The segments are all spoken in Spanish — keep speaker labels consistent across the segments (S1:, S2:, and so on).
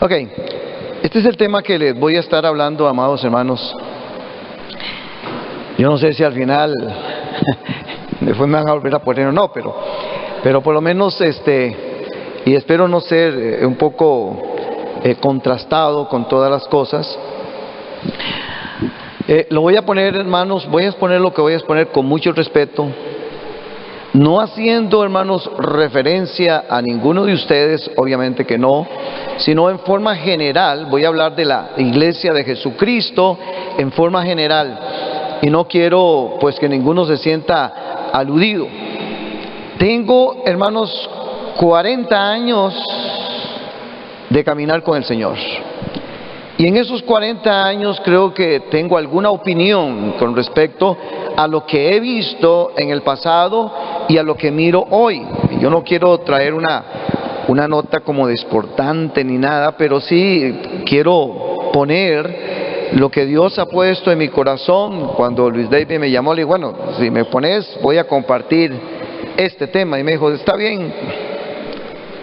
S1: Ok, este es el tema que les voy a estar hablando, amados hermanos. Yo no sé si al final después me van a volver a poner o no, pero por lo menos y espero no ser un poco contrastado con todas las cosas. Lo voy a poner, hermanos, voy a exponer lo que voy a exponer con mucho respeto, no haciendo, hermanos, referencia a ninguno de ustedes, obviamente que no, sino en forma general. Voy a hablar de la iglesia de Jesucristo en forma general, y no quiero pues que ninguno se sienta aludido. Tengo, hermanos, 40 años de caminar con el Señor, y en esos 40 años creo que tengo alguna opinión con respecto a lo que he visto en el pasado y a lo que miro hoy. Yo no quiero traer una nota como desportante ni nada, pero sí quiero poner lo que Dios ha puesto en mi corazón. Cuando Luis David me llamó, le dije, bueno, si me pones, voy a compartir este tema. Y me dijo, está bien,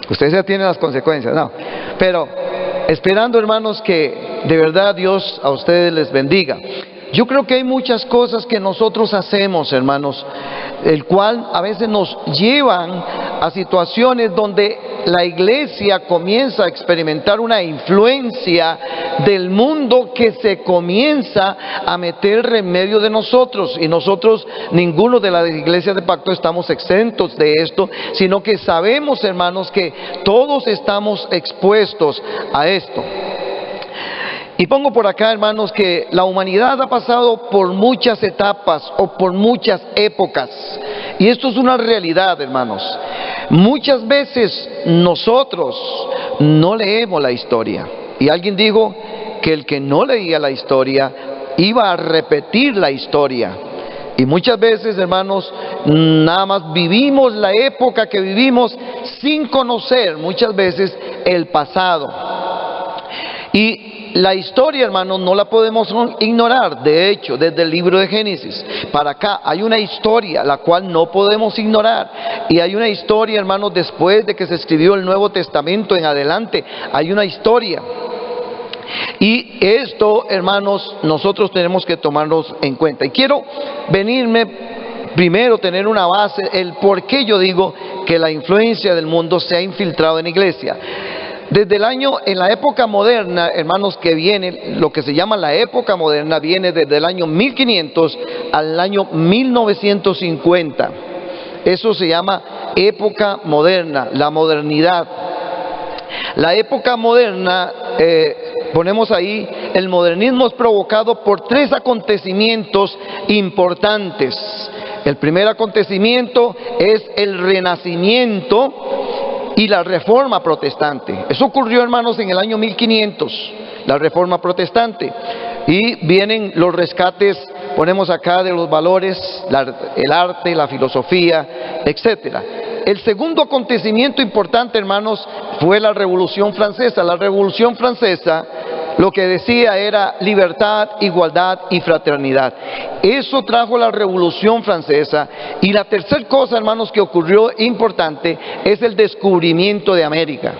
S1: ustedes ya tienen las consecuencias, no, pero esperando, hermanos, que de verdad Dios a ustedes les bendiga. Yo creo que hay muchas cosas que nosotros hacemos, hermanos, el cual a veces nos llevan a situaciones donde la iglesia comienza a experimentar una influencia del mundo que se comienza a meter en medio de nosotros, y nosotros, ninguno de las iglesias de pacto estamos exentos de esto, sino que sabemos, hermanos, que todos estamos expuestos a esto. Y pongo por acá, hermanos, que la humanidad ha pasado por muchas etapas o por muchas épocas, y esto es una realidad, hermanos. Muchas veces nosotros no leemos la historia, y alguien dijo que el que no leía la historia iba a repetir la historia. Y muchas veces, hermanos, nada más vivimos la época que vivimos sin conocer muchas veces el pasado. Y la historia, hermanos, no la podemos ignorar. De hecho, desde el libro de Génesis para acá hay una historia la cual no podemos ignorar. Y hay una historia, hermanos, después de que se escribió el Nuevo Testamento en adelante, hay una historia. Y esto, hermanos, nosotros tenemos que tomarnos en cuenta. Y quiero venirme primero, tener una base, el por qué yo digo que la influencia del mundo se ha infiltrado en la iglesia. Desde en la época moderna, hermanos, que viene, lo que se llama la época moderna, viene desde el año 1500 al año 1950. Eso se llama época moderna, la modernidad. La época moderna, ponemos ahí, el modernismo es provocado por tres acontecimientos importantes. El primer acontecimiento es el Renacimiento y la Reforma Protestante. Eso ocurrió, hermanos, en el año 1500, la Reforma Protestante. Y vienen los rescates, ponemos acá, de los valores, el arte, la filosofía, etcétera. El segundo acontecimiento importante, hermanos, fue la Revolución Francesa. La Revolución Francesa lo que decía era libertad, igualdad y fraternidad. Eso trajo la Revolución Francesa. Y la tercera cosa, hermanos, que ocurrió importante es el descubrimiento de América.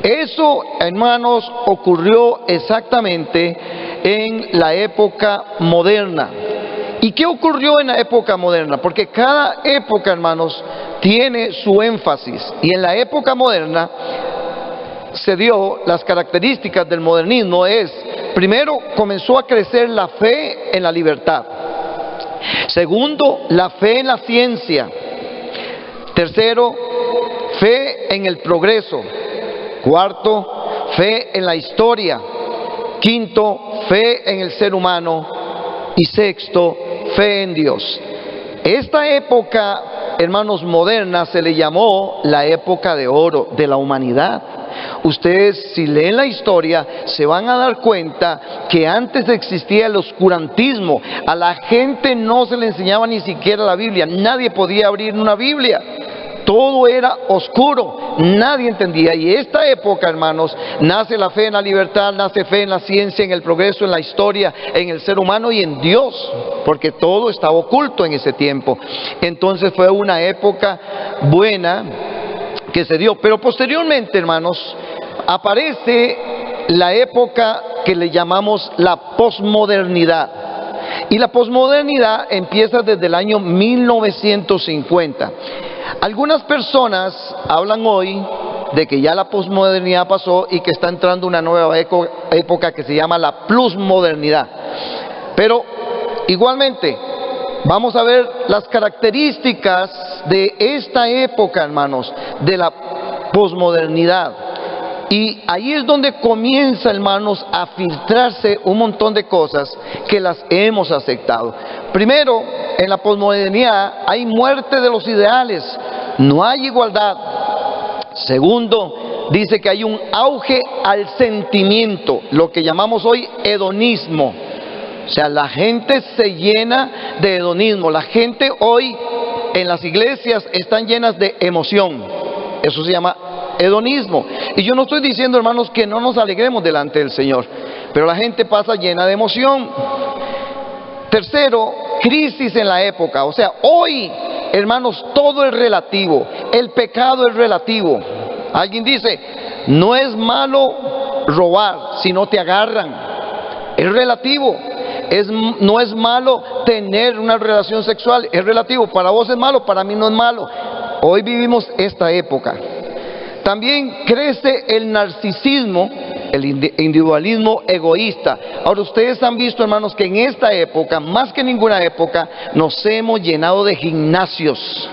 S1: Eso, hermanos, ocurrió exactamente en la época moderna. ¿Y qué ocurrió en la época moderna? Porque cada época, hermanos, tiene su énfasis. Y en la época moderna se dio las características del modernismo. Primero, comenzó a crecer la fe en la libertad. Segundo, la fe en la ciencia. Tercero, fe en el progreso. Cuarto, fe en la historia. Quinto, fe en el ser humano. Y sexto, fe en Dios. Esta época, hermanos, moderna se le llamó la época de oro de la humanidad. Ustedes, si leen la historia, se van a dar cuenta que antes existía el oscurantismo. A la gente no se le enseñaba ni siquiera la Biblia. Nadie podía abrir una Biblia. Todo era oscuro, nadie entendía. Y esta época, hermanos, nace la fe en la libertad, nace fe en la ciencia, en el progreso, en la historia, en el ser humano y en Dios, porque todo estaba oculto en ese tiempo. Entonces fue una época buena que se dio. Pero posteriormente, hermanos, aparece la época que le llamamos la posmodernidad. Y la posmodernidad empieza desde el año 1950. Algunas personas hablan hoy de que ya la posmodernidad pasó y que está entrando una nueva época que se llama la plusmodernidad. Pero igualmente vamos a ver las características de esta época, hermanos, de la posmodernidad. Y ahí es donde comienza, hermanos, a filtrarse un montón de cosas que las hemos aceptado. Primero, en la posmodernidad hay muerte de los ideales, no hay igualdad. Segundo, dice que hay un auge al sentimiento, lo que llamamos hoy hedonismo. O sea, la gente se llena de hedonismo. La gente hoy en las iglesias están llenas de emoción. Eso se llama hedonismo. Y yo no estoy diciendo, hermanos, que no nos alegremos delante del Señor, pero la gente pasa llena de emoción. Tercero, crisis en la época. O sea, hoy, hermanos, todo es relativo. El pecado es relativo. Alguien dice, no es malo robar si no te agarran. Es relativo. No es malo tener una relación sexual. Es relativo. Para vos es malo, para mí no es malo. Hoy vivimos esta época. También crece el narcisismo, el individualismo egoísta. Ahora, ustedes han visto, hermanos, que en esta época, más que ninguna época, nos hemos llenado de gimnasios.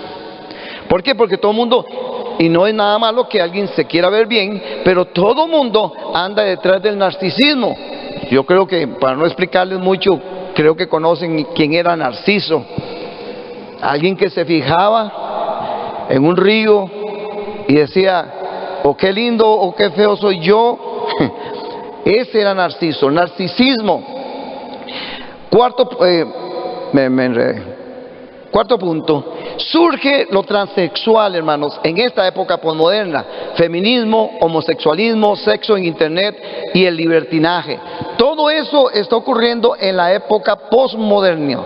S1: ¿Por qué? Porque todo el mundo, y no es nada malo que alguien se quiera ver bien, pero todo el mundo anda detrás del narcisismo. Yo creo que, para no explicarles mucho, creo que conocen quién era Narciso. Alguien que se fijaba en un río y decía, o qué lindo o qué feo soy yo. Ese era Narciso, narcisismo. Cuarto punto, surge lo transexual, hermanos, en esta época posmoderna. Feminismo, homosexualismo, sexo en internet y el libertinaje. Todo eso está ocurriendo en la época posmoderna.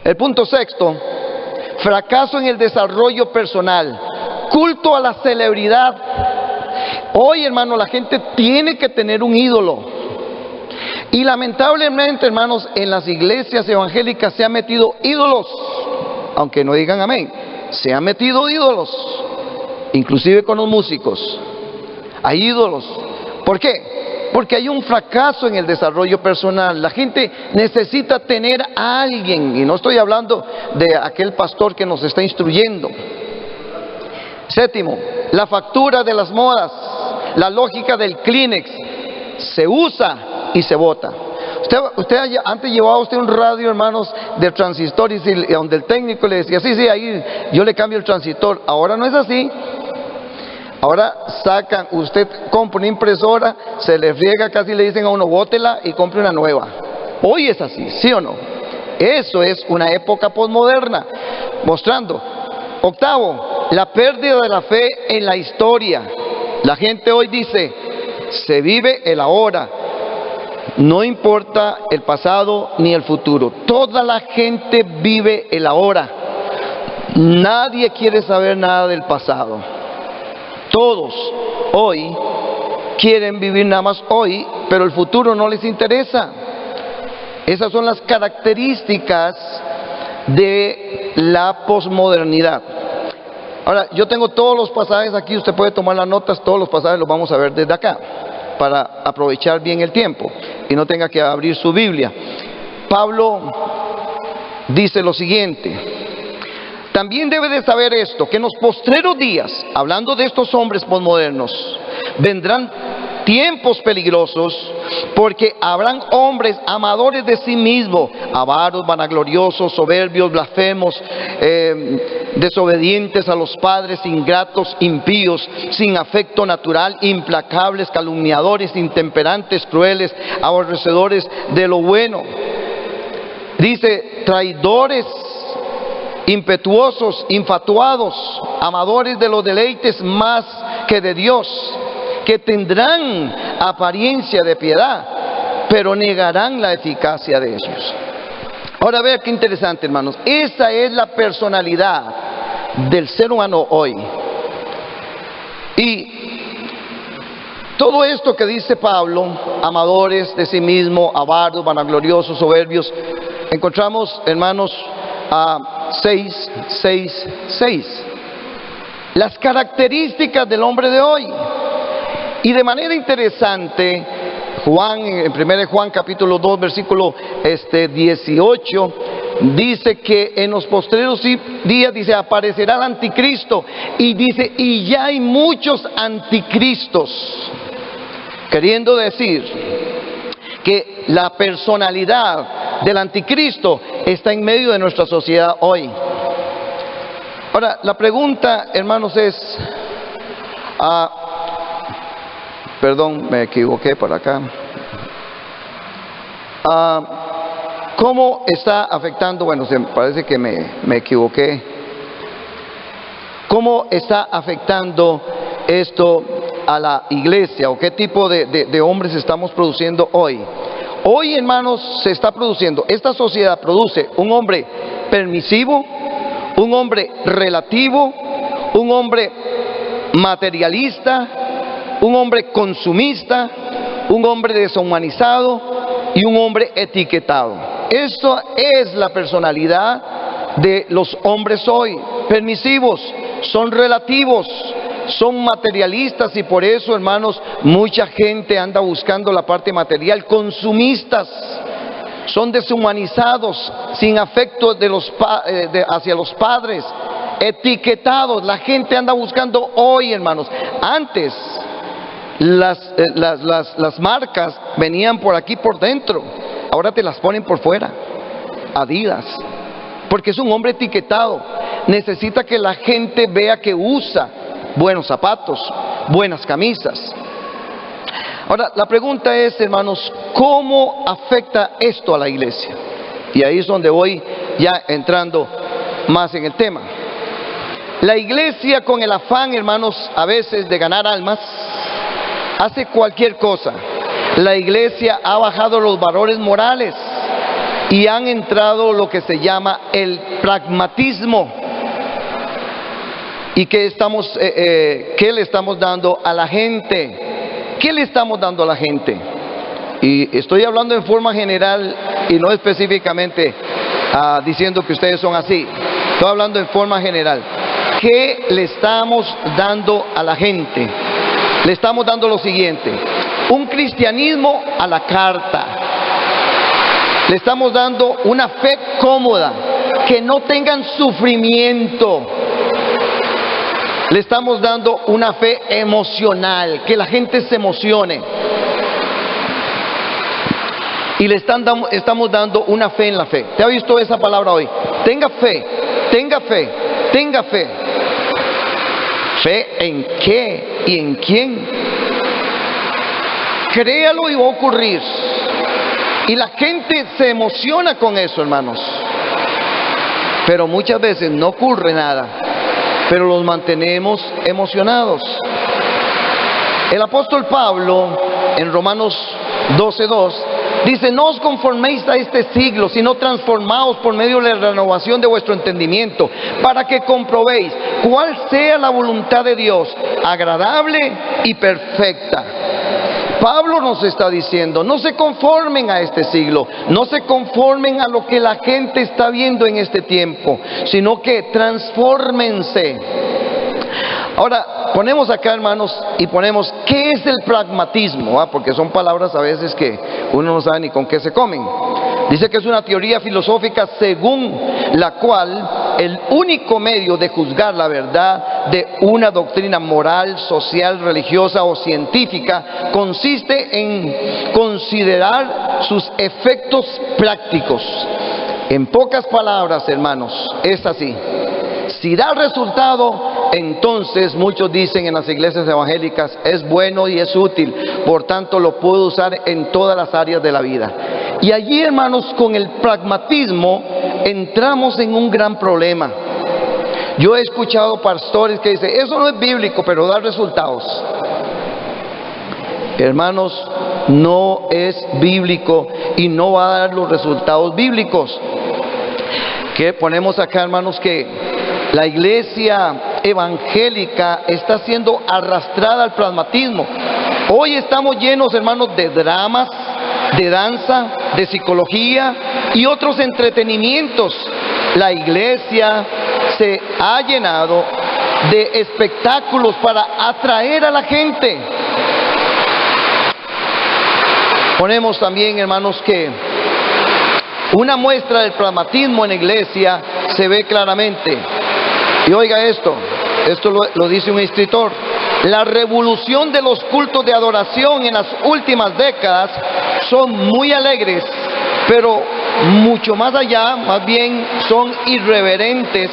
S1: El punto sexto, fracaso en el desarrollo personal. Culto a la celebridad. Hoy, hermano, la gente tiene que tener un ídolo. Y lamentablemente, hermanos, en las iglesias evangélicas se han metido ídolos. Aunque no digan amén, se han metido ídolos. Inclusive con los músicos. Hay ídolos. ¿Por qué? Porque hay un fracaso en el desarrollo personal. La gente necesita tener a alguien. Y no estoy hablando de aquel pastor que nos está instruyendo. Séptimo, la factura de las modas, la lógica del Kleenex, se usa y se bota. Usted antes llevaba usted un radio, hermanos, de transistores, y donde el técnico le decía, sí, ahí yo le cambio el transistor. Ahora no es así. Ahora usted compra una impresora, se le friega, casi le dicen a uno, bótela y compre una nueva. Hoy es así, ¿sí o no? Eso es una época posmoderna, mostrando. Octavo, la pérdida de la fe en la historia. La gente hoy dice, se vive el ahora, no importa el pasado ni el futuro. Toda la gente vive el ahora. Nadie quiere saber nada del pasado. Todos hoy quieren vivir nada más hoy, pero el futuro no les interesa. Esas son las características de la posmodernidad. Ahora, yo tengo todos los pasajes aquí, usted puede tomar las notas, todos los pasajes los vamos a ver desde acá, para aprovechar bien el tiempo y no tenga que abrir su Biblia. Pablo dice lo siguiente: también debe de saber esto, que en los postreros días, hablando de estos hombres posmodernos, vendrán tiempos peligrosos, porque habrán hombres amadores de sí mismos, avaros, vanagloriosos, soberbios, blasfemos, desobedientes a los padres, ingratos, impíos, sin afecto natural, implacables, calumniadores, intemperantes, crueles, aborrecedores de lo bueno. Dice, traidores, impetuosos, infatuados, amadores de los deleites más que de Dios, que tendrán apariencia de piedad, pero negarán la eficacia de ellos. Ahora vea qué interesante, hermanos. Esa es la personalidad del ser humano hoy. Y Todo esto que dice Pablo, amadores de sí mismo, avaros, vanagloriosos, soberbios, encontramos, hermanos, a 6. Las características del hombre de hoy. Y de manera interesante, Juan, en 1 Juan capítulo 2, versículo 18, dice que en los postreros días, dice, aparecerá el anticristo, y dice, y ya hay muchos anticristos, queriendo decir que la personalidad del anticristo está en medio de nuestra sociedad hoy. Ahora, la pregunta, hermanos, es, perdón, me equivoqué por acá. ¿Cómo está afectando? Bueno, parece que me equivoqué. ¿Cómo está afectando esto a la iglesia? ¿O qué tipo de hombres estamos produciendo hoy? Hoy, hermanos, se está produciendo, esta sociedad produce un hombre permisivo, un hombre relativo, un hombre materialista, un hombre consumista, un hombre deshumanizado y un hombre etiquetado. Eso es la personalidad de los hombres hoy. Permisivos, son relativos, son materialistas, y por eso, hermanos, mucha gente anda buscando la parte material. Consumistas, son deshumanizados, sin afecto hacia los padres, etiquetados. La gente anda buscando hoy, hermanos. Antes las marcas venían por aquí por dentro, ahora te las ponen por fuera. Adidas, porque es un hombre etiquetado, necesita que la gente vea que usa buenos zapatos, buenas camisas. Ahora, la pregunta es, hermanos, ¿cómo afecta esto a la iglesia? Y ahí es donde voy ya entrando más en el tema. La iglesia, con el afán, hermanos, a veces de ganar almas, hace cualquier cosa. La iglesia ha bajado los valores morales y han entrado lo que se llama el pragmatismo. ¿Y qué le estamos dando a la gente? ¿Qué le estamos dando a la gente? Y estoy hablando en forma general y no específicamente diciendo que ustedes son así. Estoy hablando en forma general. ¿Qué le estamos dando a la gente? Le estamos dando lo siguiente: un cristianismo a la carta. Le estamos dando una fe cómoda, que no tengan sufrimiento. Le estamos dando una fe emocional, que la gente se emocione. Y le estamos dando una fe en la fe. ¿Te ha visto esa palabra hoy? Tenga fe, tenga fe, tenga fe. ¿Fe en qué y en quién? Créalo y va a ocurrir. Y la gente se emociona con eso, hermanos. Pero muchas veces no ocurre nada, pero los mantenemos emocionados. El apóstol Pablo, en Romanos 12:2, dice: no os conforméis a este siglo, sino transformaos por medio de la renovación de vuestro entendimiento, para que comprobéis cuál sea la voluntad de Dios, agradable y perfecta. Pablo nos está diciendo: no se conformen a este siglo, no se conformen a lo que la gente está viendo en este tiempo, sino que transfórmense. Ahora, ponemos acá, hermanos, y ponemos ¿qué es el pragmatismo? Porque son palabras a veces que uno no sabe ni con qué se comen. Dice que es una teoría filosófica según la cual el único medio de juzgar la verdad de una doctrina moral, social, religiosa o científica consiste en considerar sus efectos prácticos. En pocas palabras, hermanos, es así: si da resultado, entonces muchos dicen en las iglesias evangélicas, es bueno y es útil, por tanto lo puedo usar en todas las áreas de la vida. Y allí, hermanos, con el pragmatismo entramos en un gran problema. Yo he escuchado pastores que dicen: eso no es bíblico, pero da resultados. Hermanos, no es bíblico y no va a dar los resultados bíblicos. Que ponemos acá, hermanos, que la iglesia evangélica está siendo arrastrada al pragmatismo. Hoy estamos llenos, hermanos, de dramas, de danza, de psicología y otros entretenimientos. La iglesia se ha llenado de espectáculos para atraer a la gente. Ponemos también, hermanos, que una muestra del pragmatismo en la iglesia se ve claramente. Y oiga esto lo dice un escritor: la revolución de los cultos de adoración en las últimas décadas son muy alegres, pero mucho más allá, más bien son irreverentes.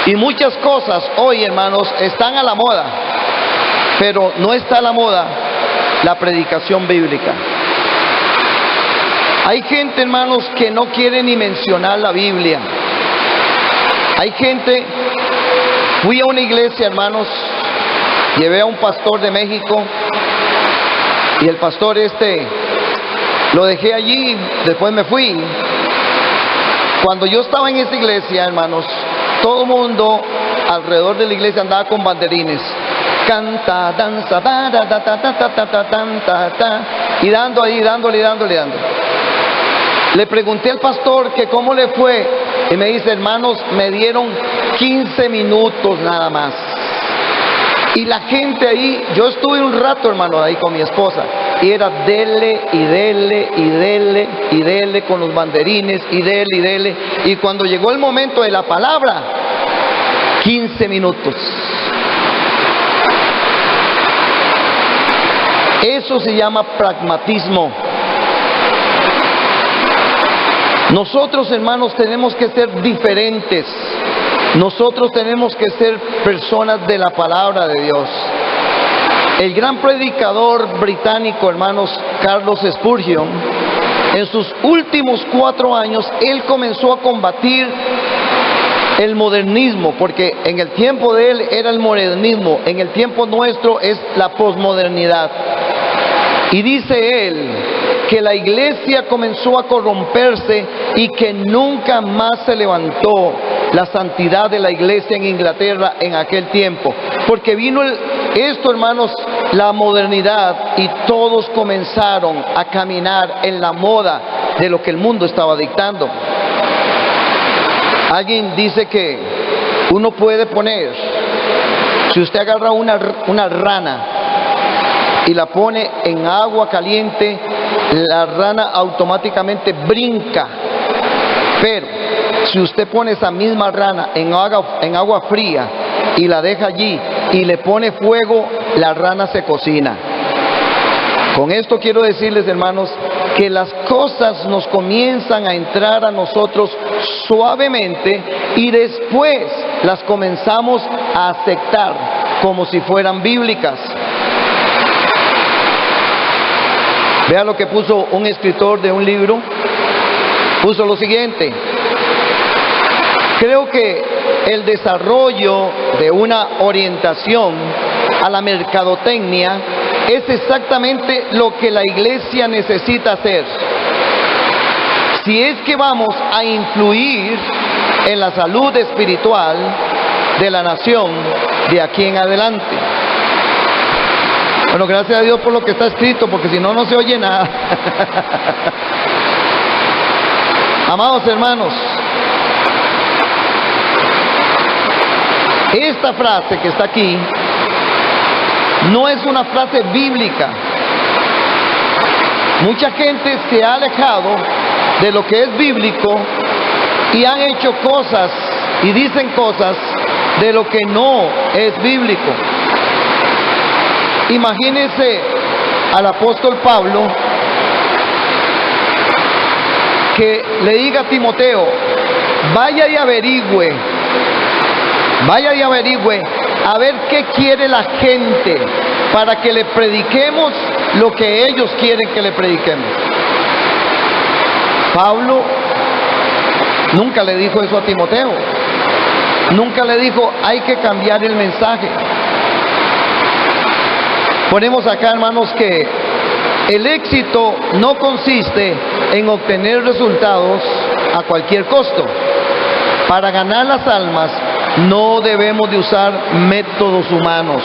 S1: Y muchas cosas hoy, hermanos, están a la moda, pero no está a la moda la predicación bíblica. Hay gente, hermanos, que no quiere ni mencionar la Biblia. Hay gente, fui a una iglesia, hermanos, llevé a un pastor de México y el pastor lo dejé allí, después me fui. Cuando yo estaba en esa iglesia, hermanos, todo el mundo alrededor de la iglesia andaba con banderines. Canta, danza, y dando ahí, dándole. Le pregunté al pastor que cómo le fue y me dice: hermanos, me dieron 15 minutos nada más. Y la gente ahí, yo estuve un rato, hermano, ahí con mi esposa, y era dele con los banderines, y dele. Y cuando llegó el momento de la palabra, 15 minutos. Eso se llama pragmatismo. Nosotros, hermanos, tenemos que ser diferentes. Nosotros tenemos que ser personas de la palabra de Dios. El gran predicador británico, hermanos, Charles Spurgeon, en sus últimos 4 años, él comenzó a combatir el modernismo, porque en el tiempo de él era el modernismo, en el tiempo nuestro es la posmodernidad. Y dice él que la iglesia comenzó a corromperse y que nunca más se levantó la santidad de la iglesia en Inglaterra en aquel tiempo, porque vino esto, hermanos, la modernidad, y todos comenzaron a caminar en la moda de lo que el mundo estaba dictando. Alguien dice que uno puede poner, si usted agarra una rana y la pone en agua caliente, la rana automáticamente brinca. Pero si usted pone esa misma rana en agua fría y la deja allí y le pone fuego, la rana se cocina. Con esto quiero decirles, hermanos, que las cosas nos comienzan a entrar a nosotros suavemente y después las comenzamos a aceptar como si fueran bíblicas. Vea lo que puso un escritor de un libro. Puso lo siguiente: creo que el desarrollo de una orientación a la mercadotecnia es exactamente lo que la iglesia necesita hacer si es que vamos a influir en la salud espiritual de la nación de aquí en adelante. Bueno, gracias a Dios por lo que está escrito, porque si no, no se oye nada. Amados hermanos, esta frase que está aquí no es una frase bíblica. Mucha gente se ha alejado de lo que es bíblico y han hecho cosas y dicen cosas de lo que no es bíblico. Imagínense al apóstol Pablo que le diga a Timoteo: vaya y averigüe a ver qué quiere la gente para que le prediquemos lo que ellos quieren que le prediquemos. Pablo nunca le dijo eso a Timoteo. Nunca le dijo: hay que cambiar el mensaje. Ponemos acá, hermanos, que el éxito no consiste en obtener resultados a cualquier costo. Para ganar las almas no debemos de usar métodos humanos.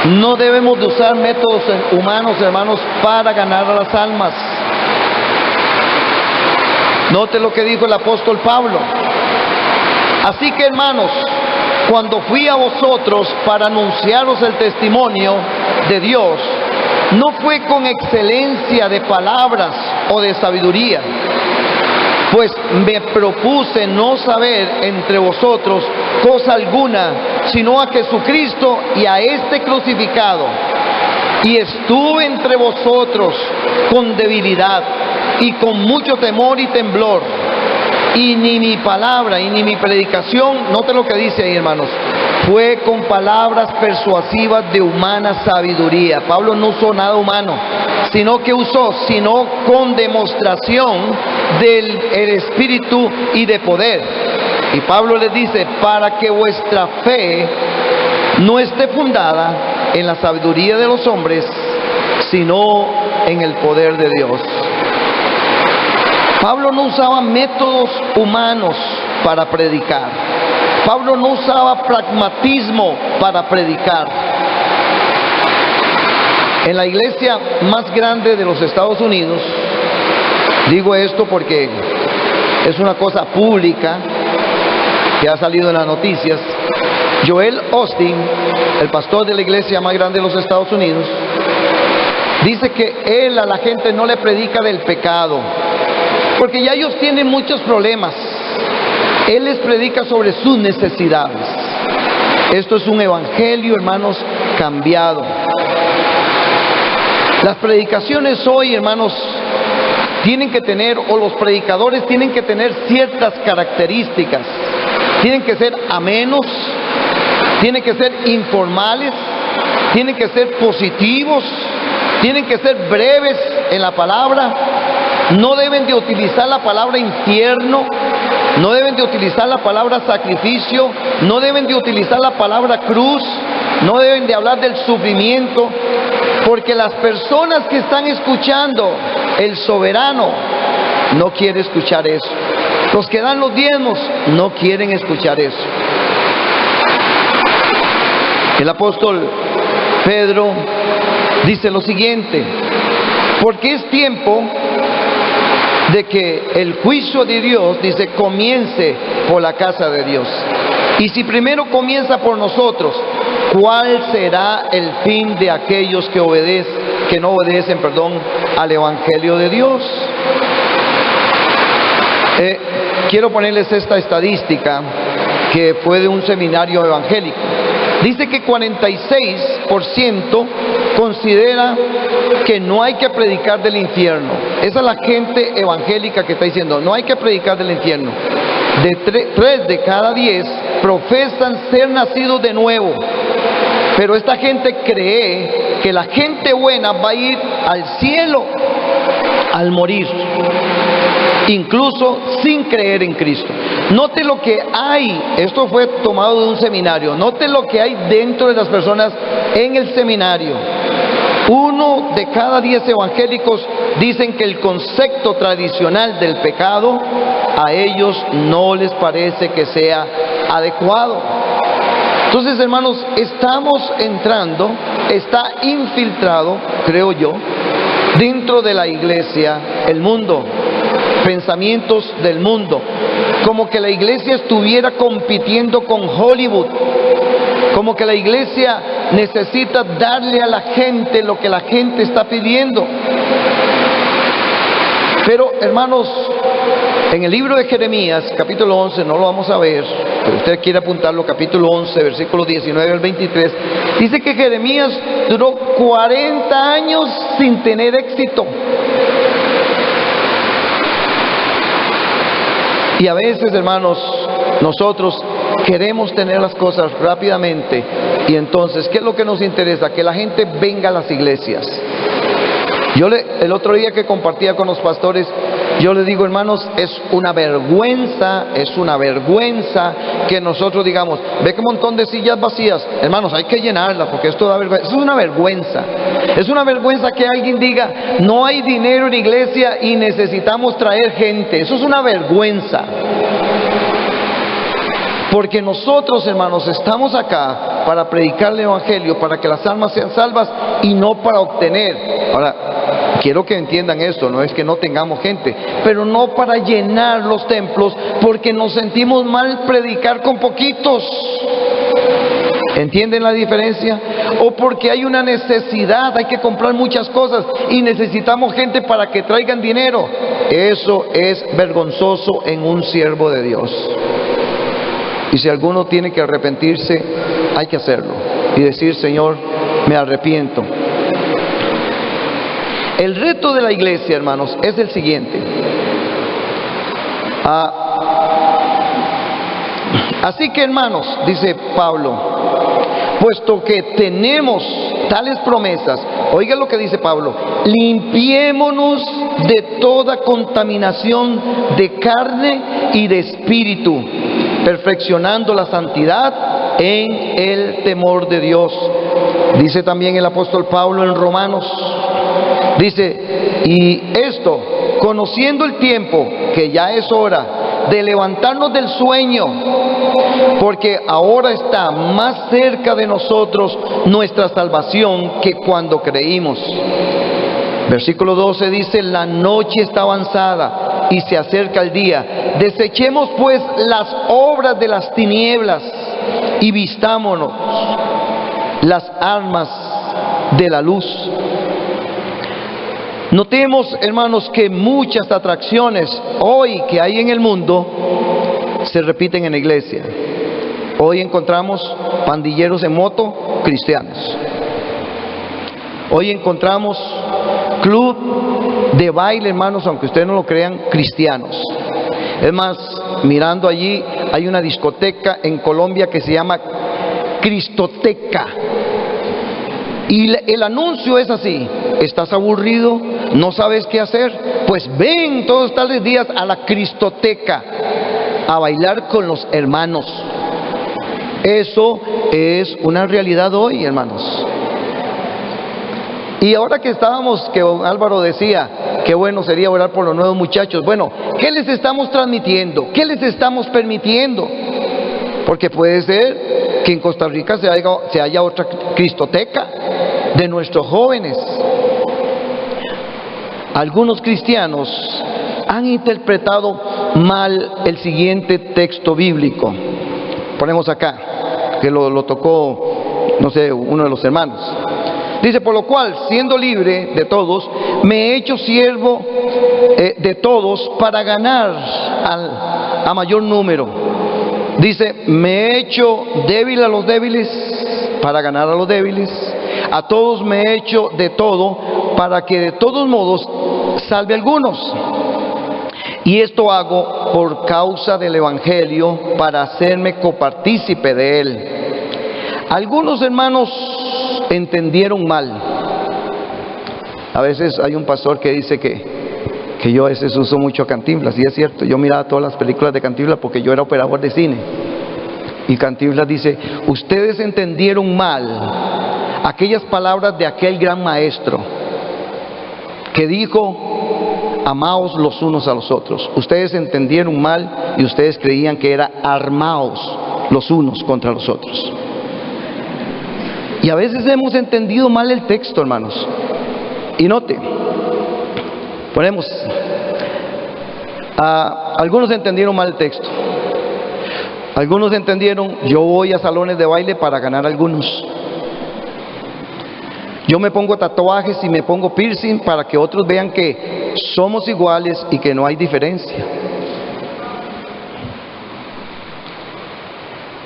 S1: No debemos de usar métodos humanos, hermanos, para ganar a las almas. Note lo que dijo el apóstol Pablo. Así que, hermanos, cuando fui a vosotros para anunciaros el testimonio de Dios, no fue con excelencia de palabras o de sabiduría, pues me propuse no saber entre vosotros cosa alguna, sino a Jesucristo y a este crucificado. Y estuve entre vosotros con debilidad y con mucho temor y temblor. Y ni mi palabra y ni mi predicación, note lo que dice ahí, hermanos, fue con palabras persuasivas de humana sabiduría. Pablo no usó nada humano, sino con demostración del Espíritu y de poder. Y Pablo les dice, para que vuestra fe no esté fundada en la sabiduría de los hombres, sino en el poder de Dios. Pablo no usaba métodos humanos para predicar. Pablo no usaba pragmatismo para predicar. En la iglesia más grande de los Estados Unidos, digo esto porque es una cosa pública que ha salido en las noticias, Joel Osteen, el pastor de la iglesia más grande de los Estados Unidos, dice que él a la gente no le predica del pecado, porque ya ellos tienen muchos problemas. Él les predica sobre sus necesidades. Esto es un evangelio, hermanos, cambiado. Las predicaciones hoy, hermanos, tienen que tener, o los predicadores tienen que tener ciertas características. Tienen que ser amenos, tienen que ser informales, tienen que ser positivos, tienen que ser breves en la palabra. No deben de utilizar la palabra infierno, no deben de utilizar la palabra sacrificio, no deben de utilizar la palabra cruz, no deben de hablar del sufrimiento, porque las personas que están escuchando, el soberano no quiere escuchar eso. Los que dan los diezmos no quieren escuchar eso. El apóstol Pedro dice lo siguiente: porque es tiempo de que el juicio de Dios, dice, comience por la casa de Dios. Y si primero comienza por nosotros, ¿cuál será el fin de aquellos que no obedecen al evangelio de Dios? Quiero ponerles esta estadística que fue de un seminario evangélico. Dice que 46% considera que no hay que predicar del infierno. Esa es la gente evangélica que está diciendo, no hay que predicar del infierno. 3 de cada 10 profesan ser nacidos de nuevo. Pero esta gente cree que la gente buena va a ir al cielo al morir, incluso sin creer en Cristo. Note lo que hay, esto fue tomado de un seminario, note lo que hay dentro de las personas en el seminario. 1 de cada 10 evangélicos dicen que el concepto tradicional del pecado a ellos no les parece que sea adecuado. Entonces, hermanos, estamos entrando, está infiltrado, creo yo, dentro de la iglesia, el mundo, pensamientos del mundo, como que la iglesia estuviera compitiendo con Hollywood, como que la iglesia necesita darle a la gente lo que la gente está pidiendo. Pero, hermanos, en el libro de Jeremías, capítulo 11, no lo vamos a ver, pero usted quiere apuntarlo, capítulo 11, versículos 19 al 23, dice que Jeremías duró 40 años sin tener éxito. Y a veces, hermanos, nosotros queremos tener las cosas rápidamente, y entonces, ¿qué es lo que nos interesa? Que la gente venga a las iglesias. El otro día que compartía con los pastores, yo les digo, hermanos, es una vergüenza que nosotros digamos, ve qué montón de sillas vacías, hermanos, hay que llenarlas porque esto da vergüenza. Es una vergüenza que alguien diga, no hay dinero en iglesia y necesitamos traer gente. Eso es una vergüenza. Porque nosotros, hermanos, estamos acá para predicar el Evangelio, para que las almas sean salvas y no para obtener. Ahora, quiero que entiendan esto, no es que no tengamos gente, pero no para llenar los templos, porque nos sentimos mal predicar con poquitos. ¿Entienden la diferencia? O porque hay una necesidad, hay que comprar muchas cosas y necesitamos gente para que traigan dinero. Eso es vergonzoso en un siervo de Dios. Y si alguno tiene que arrepentirse, hay que hacerlo y decir: Señor, me arrepiento. El reto de la iglesia, hermanos, es el siguiente. Así que, hermanos, dice Pablo, puesto que tenemos tales promesas, oiga lo que dice Pablo: limpiémonos de toda contaminación de carne y de espíritu, perfeccionando la santidad en el temor de Dios. Dice también el apóstol Pablo en Romanos, dice: y esto, conociendo el tiempo, que ya es hora de levantarnos del sueño, porque ahora está más cerca de nosotros nuestra salvación que cuando creímos. Versículo 12 dice: la noche está avanzada y se acerca el día. Desechemos pues las obras de las tinieblas y vistámonos las armas de la luz. Notemos, hermanos, que muchas atracciones hoy que hay en el mundo se repiten en la iglesia. Hoy encontramos pandilleros en moto cristianos. Hoy encontramos club de baile, hermanos, aunque ustedes no lo crean, cristianos. Es más, mirando allí, hay una discoteca en Colombia que se llama Cristoteca. Y el anuncio es así: ¿estás aburrido? ¿No sabes qué hacer? Pues ven todos tales días a la Cristoteca a bailar con los hermanos. Eso es una realidad hoy, hermanos. Y ahora que estábamos, que Álvaro decía, qué bueno sería orar por los nuevos muchachos. Bueno, ¿qué les estamos transmitiendo? ¿Qué les estamos permitiendo? Porque puede ser que en Costa Rica se haya otra Cristoteca de nuestros jóvenes. Algunos cristianos han interpretado mal el siguiente texto bíblico. Ponemos acá, que lo tocó, no sé, uno de los hermanos. Dice: por lo cual, siendo libre de todos, me he hecho siervo de todos para ganar a mayor número. Dice: me he hecho débil a los débiles para ganar a los débiles. A todos me he hecho de todo para que de todos modos salve a algunos. Y esto hago por causa del Evangelio, para hacerme copartícipe de él. Algunos hermanos entendieron mal. A veces hay un pastor que dice que yo a veces uso mucho Cantinflas, y es cierto. Yo miraba todas las películas de Cantinflas porque yo era operador de cine. Y Cantinflas dice: ustedes entendieron mal aquellas palabras de aquel gran maestro que dijo: amaos los unos a los otros. Ustedes entendieron mal y ustedes creían que era armaos los unos contra los otros. Y a veces hemos entendido mal el texto, hermanos. Y note, ponemos, algunos entendieron mal el texto. Algunos entendieron: yo voy a salones de baile para ganar a algunos. Yo me pongo tatuajes y me pongo piercing para que otros vean que somos iguales y que no hay diferencia.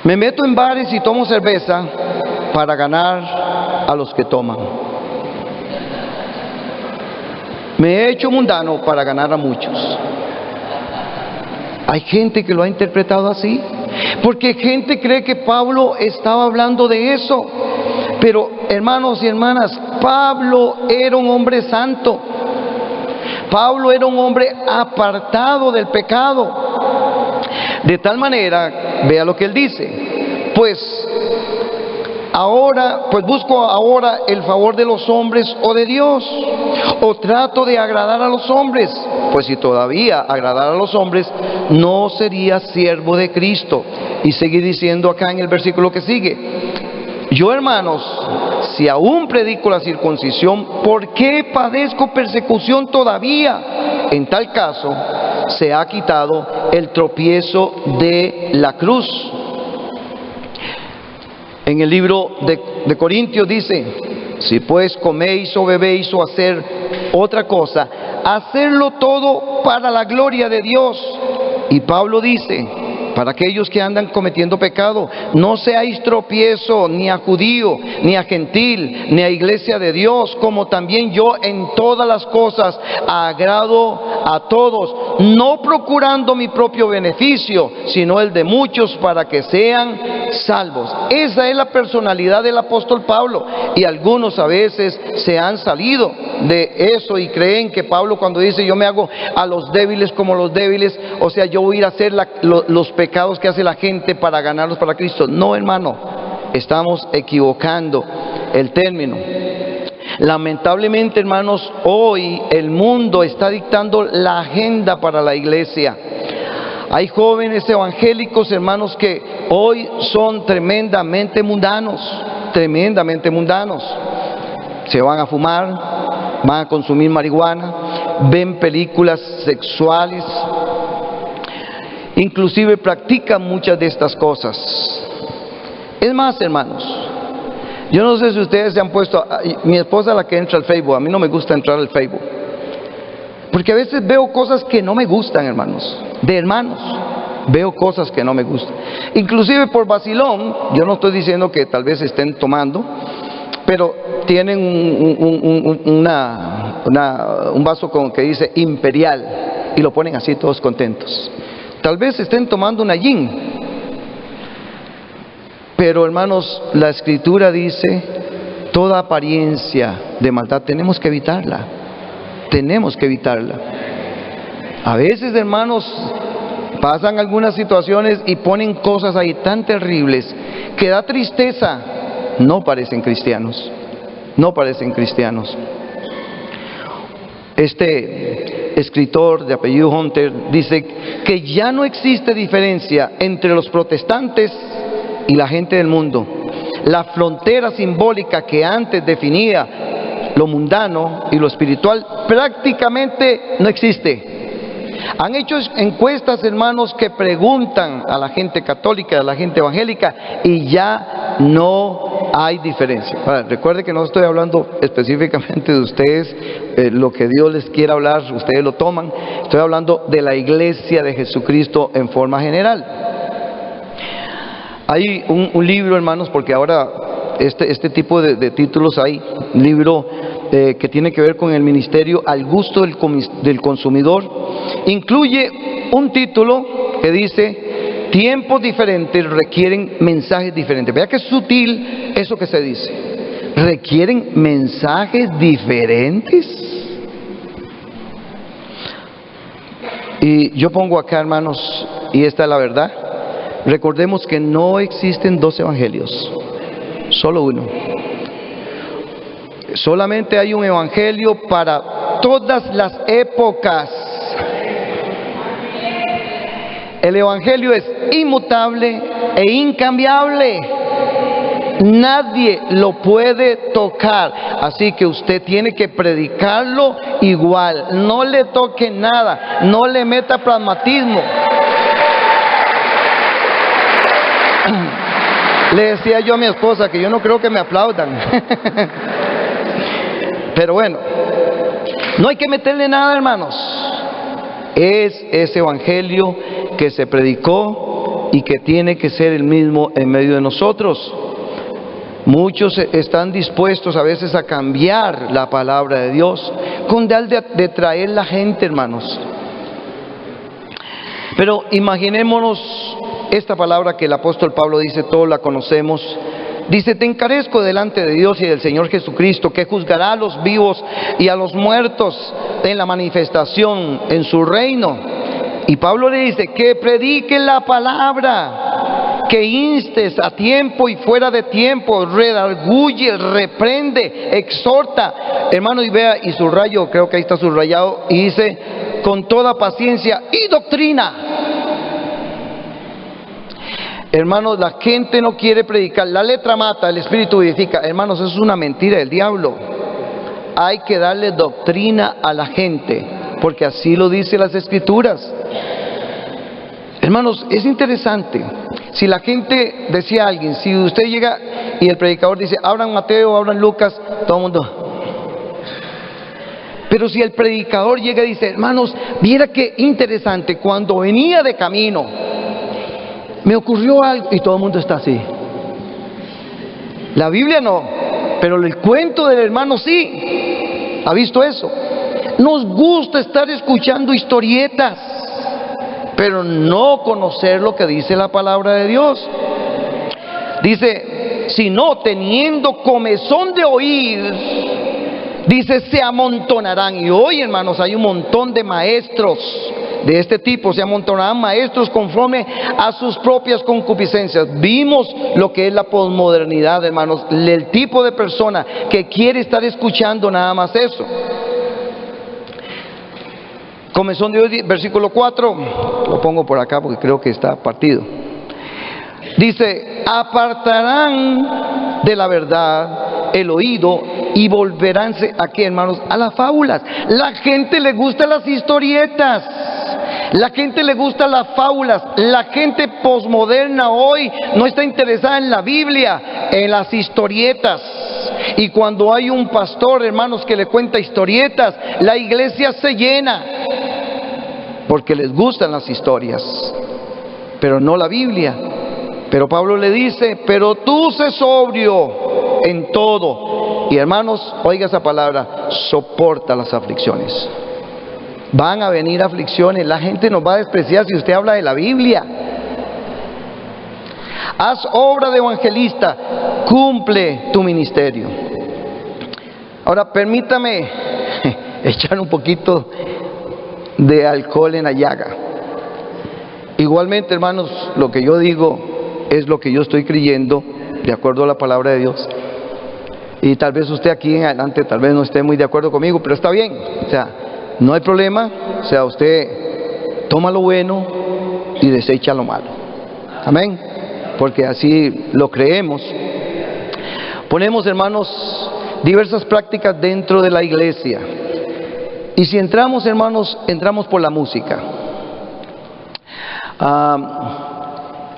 S1: Me meto en bares y tomo cerveza para ganar a los que toman. Me he hecho mundano para ganar a muchos. Hay gente que lo ha interpretado así, porque gente cree que Pablo estaba hablando de eso. Pero, hermanos y hermanas, Pablo era un hombre santo. Pablo era un hombre apartado del pecado. De tal manera, vea lo que él dice: pues Ahora, pues busco ahora el favor de los hombres o de Dios, o trato de agradar a los hombres. Pues si todavía agradar a los hombres, no sería siervo de Cristo. Y sigue diciendo acá en el versículo que sigue: yo, hermanos, si aún predico la circuncisión, ¿por qué padezco persecución todavía? En tal caso, se ha quitado el tropiezo de la cruz. En el libro de Corintios dice: si pues coméis o bebéis o hacer otra cosa, hacerlo todo para la gloria de Dios. Y Pablo dice: para aquellos que andan cometiendo pecado, no seáis tropiezo ni a judío, ni a gentil, ni a iglesia de Dios, como también yo en todas las cosas agrado a todos, no procurando mi propio beneficio, sino el de muchos, para que sean salvos. Esa es la personalidad del apóstol Pablo, y algunos a veces se han salido de eso y creen que Pablo, cuando dice yo me hago a los débiles como los débiles, o sea, yo voy a ir a hacer los pecados que hace la gente para ganarlos para Cristo. No, hermano, estamos equivocando el término. Lamentablemente, hermanos, hoy el mundo está dictando la agenda para la iglesia. Hay jóvenes evangélicos, hermanos, que hoy son tremendamente mundanos, tremendamente mundanos. Se van a fumar, van a consumir marihuana, ven películas sexuales, inclusive practican muchas de estas cosas. Es más, hermanos, yo no sé si ustedes se han puesto, mi esposa es la que entra al Facebook, a mí no me gusta entrar al Facebook, porque a veces veo cosas que no me gustan, hermanos, de hermanos, veo cosas que no me gustan, inclusive por vacilón. Yo no estoy diciendo que tal vez estén tomando, pero tienen un vaso con que dice Imperial y lo ponen así todos contentos. Tal vez estén tomando una gin, pero hermanos, la Escritura dice: toda apariencia de maldad tenemos que evitarla, tenemos que evitarla. A veces, hermanos, pasan algunas situaciones y ponen cosas ahí tan terribles que da tristeza. No parecen cristianos, no parecen cristianos. Este escritor de apellido Hunter dice que ya no existe diferencia entre los protestantes y la gente del mundo. La frontera simbólica que antes definía lo mundano y lo espiritual prácticamente no existe. Han hecho encuestas, hermanos, que preguntan a la gente católica, a la gente evangélica, y ya no hay diferencia. Ahora, recuerde que no estoy hablando específicamente de ustedes, lo que Dios les quiera hablar, ustedes lo toman. Estoy hablando de la iglesia de Jesucristo en forma general. Hay un libro, hermanos, porque ahora este tipo de títulos hay, un libro que tiene que ver con el ministerio al gusto del consumidor. Incluye un título que dice: tiempos diferentes requieren mensajes diferentes. Vea que sutil eso que se dice. Requieren mensajes diferentes. Y yo pongo acá, hermanos, y esta es la verdad: recordemos que no existen dos evangelios, solo uno. Solamente hay un evangelio para todas las épocas. El evangelio es inmutable e incambiable. Nadie lo puede tocar. Así que usted tiene que predicarlo igual. No le toque nada. No le meta pragmatismo. Le decía yo a mi esposa que yo no creo que me aplaudan. Pero bueno, no hay que meterle nada, hermanos. Es ese evangelio que se predicó y que tiene que ser el mismo en medio de nosotros. Muchos están dispuestos a veces a cambiar la palabra de Dios con tal de traer la gente, hermanos. Pero imaginémonos esta palabra que el apóstol Pablo dice, todos la conocemos. Dice: te encarezco delante de Dios y del Señor Jesucristo, que juzgará a los vivos y a los muertos en la manifestación en su reino. Y Pablo le dice: que prediquen la palabra. que instes a tiempo y fuera de tiempo, redarguye, reprende, exhorta. Hermano, y vea, y subrayo, creo que ahí está subrayado, y dice, con toda paciencia y doctrina. Hermanos, la gente no quiere predicar. La letra mata, el espíritu vivifica. Hermanos, eso es una mentira del diablo. Hay que darle doctrina a la gente, porque así lo dice las Escrituras. Hermanos, es interesante. Si la gente, decía alguien, si usted llega y el predicador dice, abran Mateo, abran Lucas, todo el mundo. Pero si el predicador llega y dice, hermanos, viera qué interesante, cuando venía de camino, me ocurrió algo, y todo el mundo está así. La Biblia no, pero el cuento del hermano sí. ¿Ha visto eso? Nos gusta estar escuchando historietas, pero no conocer lo que dice la palabra de Dios. Dice, sino teniendo comezón de oír, dice, se amontonarán. Y hoy, hermanos, hay un montón de maestros de este tipo, se amontonarán maestros conforme a sus propias concupiscencias. Vimos lo que es la posmodernidad, hermanos, el tipo de persona que quiere estar escuchando nada más eso. Comezón de hoy, versículo 4, lo pongo por acá porque creo que está partido. Dice, apartarán de la verdad el oído y volveránse, ¿a qué, hermanos? A las fábulas. La gente le gusta las historietas, la gente le gusta las fábulas. La gente posmoderna hoy no está interesada en la Biblia, en las historietas. Y cuando hay un pastor, hermanos, que le cuenta historietas, la iglesia se llena, porque les gustan las historias, pero no la Biblia. Pero Pablo le dice, pero tú sé sobrio en todo. Y hermanos, oiga esa palabra, soporta las aflicciones. Van a venir aflicciones, la gente nos va a despreciar si usted habla de la Biblia. Haz obra de evangelista, cumple tu ministerio. Ahora permítame echar un poquito de alcohol en la llaga. Igualmente, hermanos, lo que yo digo es lo que yo estoy creyendo de acuerdo a la palabra de Dios. Y tal vez usted aquí en adelante tal vez no esté muy de acuerdo conmigo, pero está bien, o sea, no hay problema. O sea, usted toma lo bueno y desecha lo malo. Amén, porque así lo creemos. Ponemos, hermanos, diversas prácticas dentro de la iglesia. Y si entramos, hermanos, entramos por la música.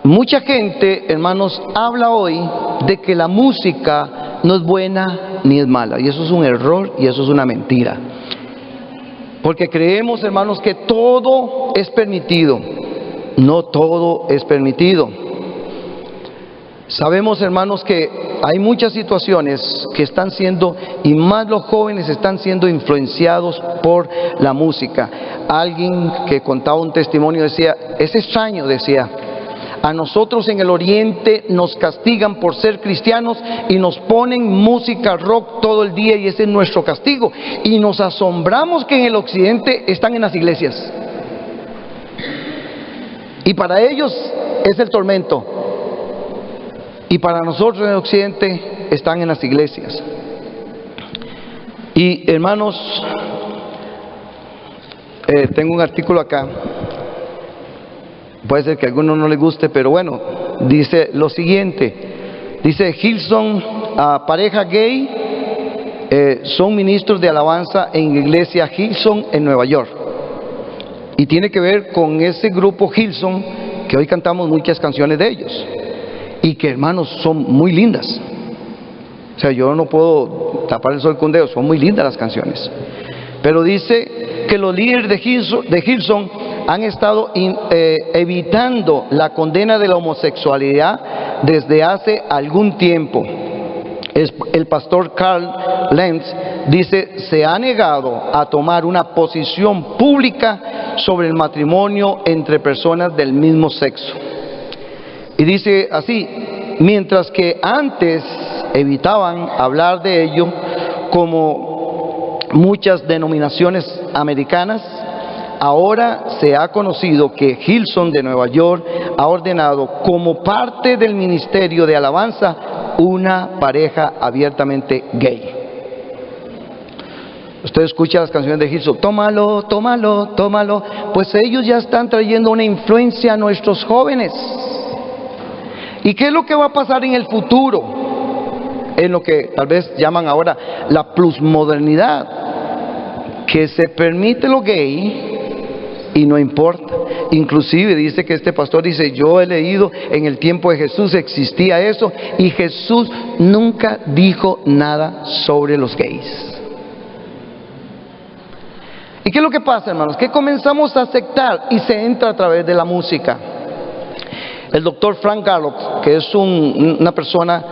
S1: Mucha gente, hermanos, habla hoy de que la música no es buena ni es mala. Y eso es un error y eso es una mentira. Porque creemos, hermanos, que todo es permitido. No todo es permitido. Sabemos, hermanos, que hay muchas situaciones que están siendo, y más los jóvenes están siendo influenciados por la música. Alguien que contaba un testimonio decía, es extraño, decía, a nosotros en el oriente nos castigan por ser cristianos y nos ponen música rock todo el día y ese es nuestro castigo. Y nos asombramos que en el occidente están en las iglesias. Y para ellos es el tormento. Y para nosotros en el occidente están en las iglesias. Y hermanos, tengo un artículo acá. Puede ser que a alguno no le guste, pero bueno, dice lo siguiente. Dice, Hillsong, pareja gay, son ministros de alabanza en la iglesia Hillsong en Nueva York. Y tiene que ver con ese grupo Hillsong, que hoy cantamos muchas canciones de ellos. Y que, hermanos, son muy lindas. O sea, yo no puedo tapar el sol con un dedo, son muy lindas las canciones. Pero dice que los líderes de Hillsong han estado evitando la condena de la homosexualidad desde hace algún tiempo. El pastor Carl Lenz dice, se ha negado a tomar una posición pública sobre el matrimonio entre personas del mismo sexo. Y dice así, mientras que antes evitaban hablar de ello, como muchas denominaciones americanas, ahora se ha conocido que Hillsong de Nueva York ha ordenado como parte del ministerio de alabanza una pareja abiertamente gay. Usted escucha las canciones de Hillsong, tómalo, tómalo, tómalo. Pues ellos ya están trayendo una influencia a nuestros jóvenes. ¿Y qué es lo que va a pasar en el futuro? En lo que tal vez llaman ahora la plusmodernidad, que se permite lo gay y no importa. Inclusive dice que este pastor dice, yo he leído en el tiempo de Jesús existía eso y Jesús nunca dijo nada sobre los gays. ¿Y qué es lo que pasa, hermanos? Que comenzamos a aceptar y se entra a través de la música. El doctor Frank Gallup, que es una persona,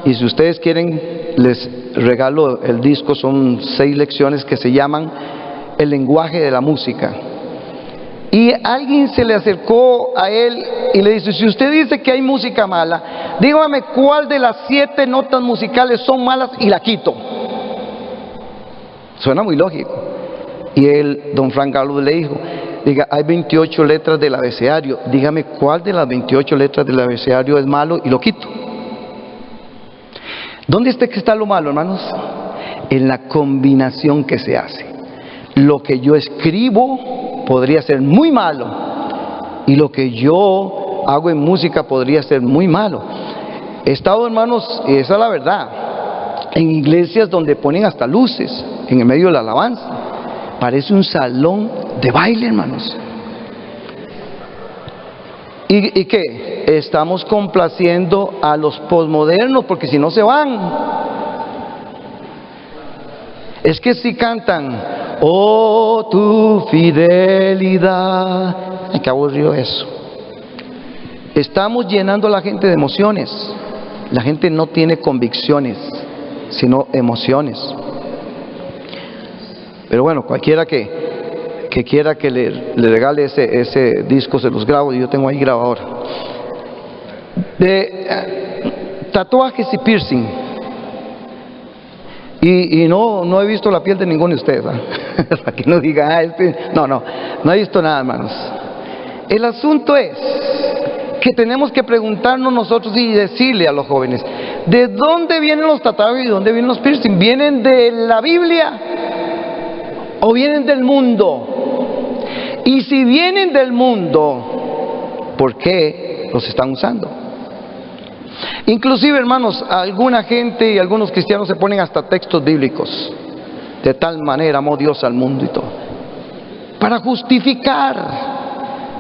S1: y si ustedes quieren les regalo el disco, son 6 lecciones que se llaman El lenguaje de la música. Y alguien se le acercó a él y le dice, si usted dice que hay música mala, dígame cuál de las 7 notas musicales son malas y la quito. Suena muy lógico. Y don Frank Gallup le dijo, diga, hay 28 letras del abecedario, dígame cuál de las 28 letras del abecedario es malo y lo quito. ¿Dónde está lo malo, hermanos? En la combinación que se hace. Lo que yo escribo podría ser muy malo y lo que yo hago en música podría ser muy malo. He estado, hermanos, y esa es la verdad, en iglesias donde ponen hasta luces en el medio de la alabanza. Parece un salón de baile, hermanos. ¿Y qué? Estamos complaciendo a los posmodernos, porque si no se van. Es que si cantan, oh tu fidelidad, ay, qué aburrido eso. Estamos llenando a la gente de emociones. La gente no tiene convicciones, sino emociones. Pero bueno, cualquiera que quiera que le regale ese disco, se los grabo, y yo tengo ahí grabador. De tatuajes y piercing. Y no he visto la piel de ninguno de ustedes, ¿eh? Para que no diga, no he visto nada, hermanos. El asunto es que tenemos que preguntarnos nosotros y decirle a los jóvenes, ¿de dónde vienen los tatuajes y de dónde vienen los piercing? ¿Vienen de la Biblia o vienen del mundo? Y si vienen del mundo, ¿por qué los están usando? Inclusive, hermanos, alguna gente y algunos cristianos se ponen hasta textos bíblicos. De tal manera amó Dios al mundo y todo, para justificar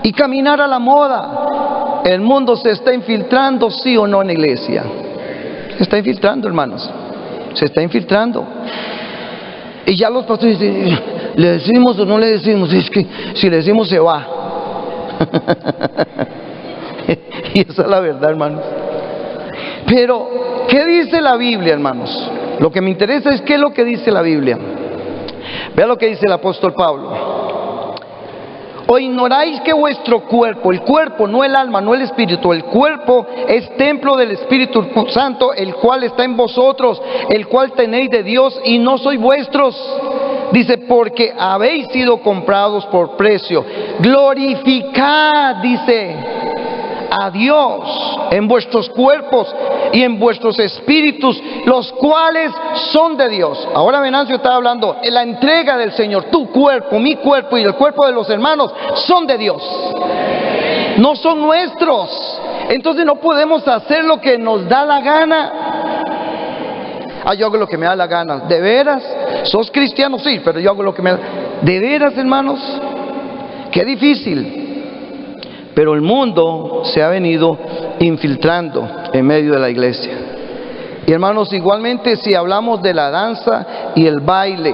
S1: y caminar a la moda. El mundo se está infiltrando, sí o no, en la iglesia. Se está infiltrando, hermanos. Se está infiltrando. Y ya los pastores dicen, ¿le decimos o no le decimos? Es que si le decimos se va. Y esa es la verdad, hermanos. Pero, ¿qué dice la Biblia, hermanos? Lo que me interesa es qué es lo que dice la Biblia. Vea lo que dice el apóstol Pablo. ¿O ignoráis que vuestro cuerpo, el cuerpo, no el alma, no el espíritu, el cuerpo es templo del Espíritu Santo, el cual está en vosotros, el cual tenéis de Dios y no sois vuestros? Dice, porque habéis sido comprados por precio. Glorificad, dice, a Dios en vuestros cuerpos y en vuestros espíritus, los cuales son de Dios. Ahora Venancio está hablando en la entrega del Señor. Tu cuerpo, mi cuerpo y el cuerpo de los hermanos son de Dios, no son nuestros. Entonces no podemos hacer lo que nos da la gana. Yo hago lo que me da la gana. ¿De veras? ¿Sos cristiano? Sí, pero yo hago lo que me da. ¿De veras, hermanos? Qué difícil. Pero el mundo se ha venido infiltrando en medio de la iglesia. Y hermanos, igualmente si hablamos de la danza y el baile,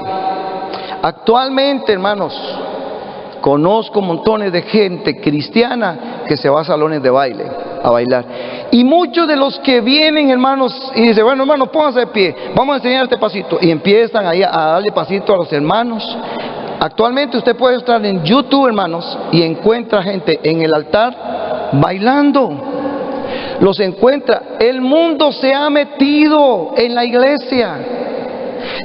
S1: actualmente, hermanos, conozco montones de gente cristiana que se va a salones de baile a bailar. Y muchos de los que vienen, hermanos, y dicen, bueno, hermanos, pónganse de pie, vamos a enseñar este pasito. Y empiezan ahí a darle pasito a los hermanos. Actualmente usted puede estar en YouTube, hermanos, y encuentra gente en el altar bailando. Los encuentra. El mundo se ha metido en la iglesia.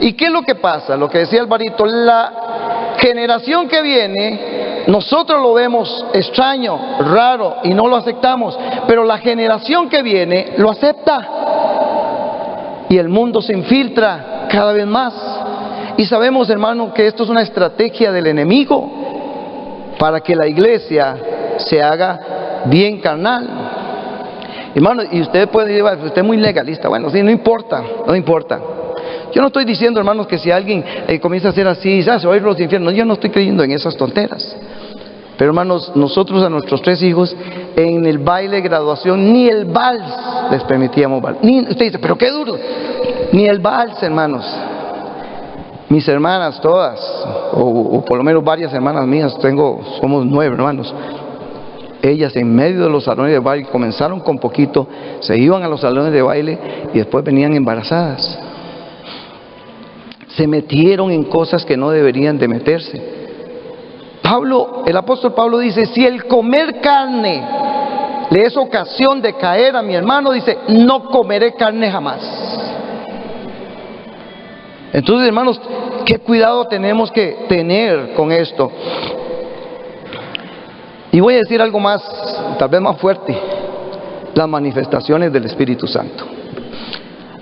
S1: ¿Y qué es lo que pasa? Lo que decía Alvarito, la generación que viene nosotros lo vemos extraño, raro y no lo aceptamos, pero la generación que viene lo acepta y el mundo se infiltra cada vez más. Y sabemos, hermano, que esto es una estrategia del enemigo para que la iglesia se haga bien carnal. Hermano, y usted puede decir, usted es muy legalista. Bueno, sí, no importa, no importa. Yo no estoy diciendo, hermanos, que si alguien comienza a hacer así, se va a ir a los infiernos. Yo no estoy creyendo en esas tonteras. Pero, hermanos, nosotros a nuestros 3 hijos, en el baile de graduación, ni el vals les permitíamos bailar. Usted dice, pero qué duro. Ni el vals, hermanos. Mis hermanas todas, o por lo menos varias hermanas mías, somos 9 hermanos. Ellas en medio de los salones de baile comenzaron con poquito, se iban a los salones de baile y después venían embarazadas. Se metieron en cosas que no deberían de meterse. El apóstol Pablo dice, si el comer carne le es ocasión de caer a mi hermano, dice, no comeré carne jamás. Entonces, hermanos, qué cuidado tenemos que tener con esto. Y voy a decir algo más, tal vez más fuerte: las manifestaciones del Espíritu Santo.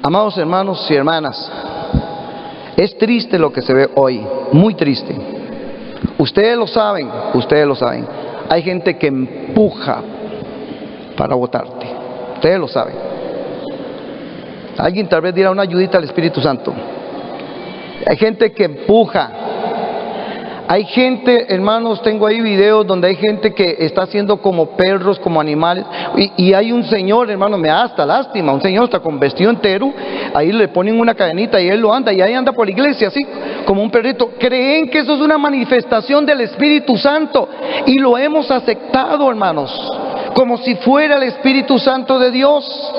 S1: Amados hermanos y hermanas, es triste lo que se ve hoy, muy triste. Ustedes lo saben. Hay gente que empuja para votarte. Ustedes lo saben. Alguien tal vez dirá una ayudita al Espíritu Santo. Hay gente que empuja. Hay gente, hermanos, tengo ahí videos donde hay gente que está haciendo como perros, como animales. Y hay un señor, hermano, me da hasta lástima. Un señor está con vestido entero. Ahí le ponen una cadenita y él lo anda. Y ahí anda por la iglesia, así, como un perrito. Creen que eso es una manifestación del Espíritu Santo. Y lo hemos aceptado, hermanos, como si fuera el Espíritu Santo de Dios.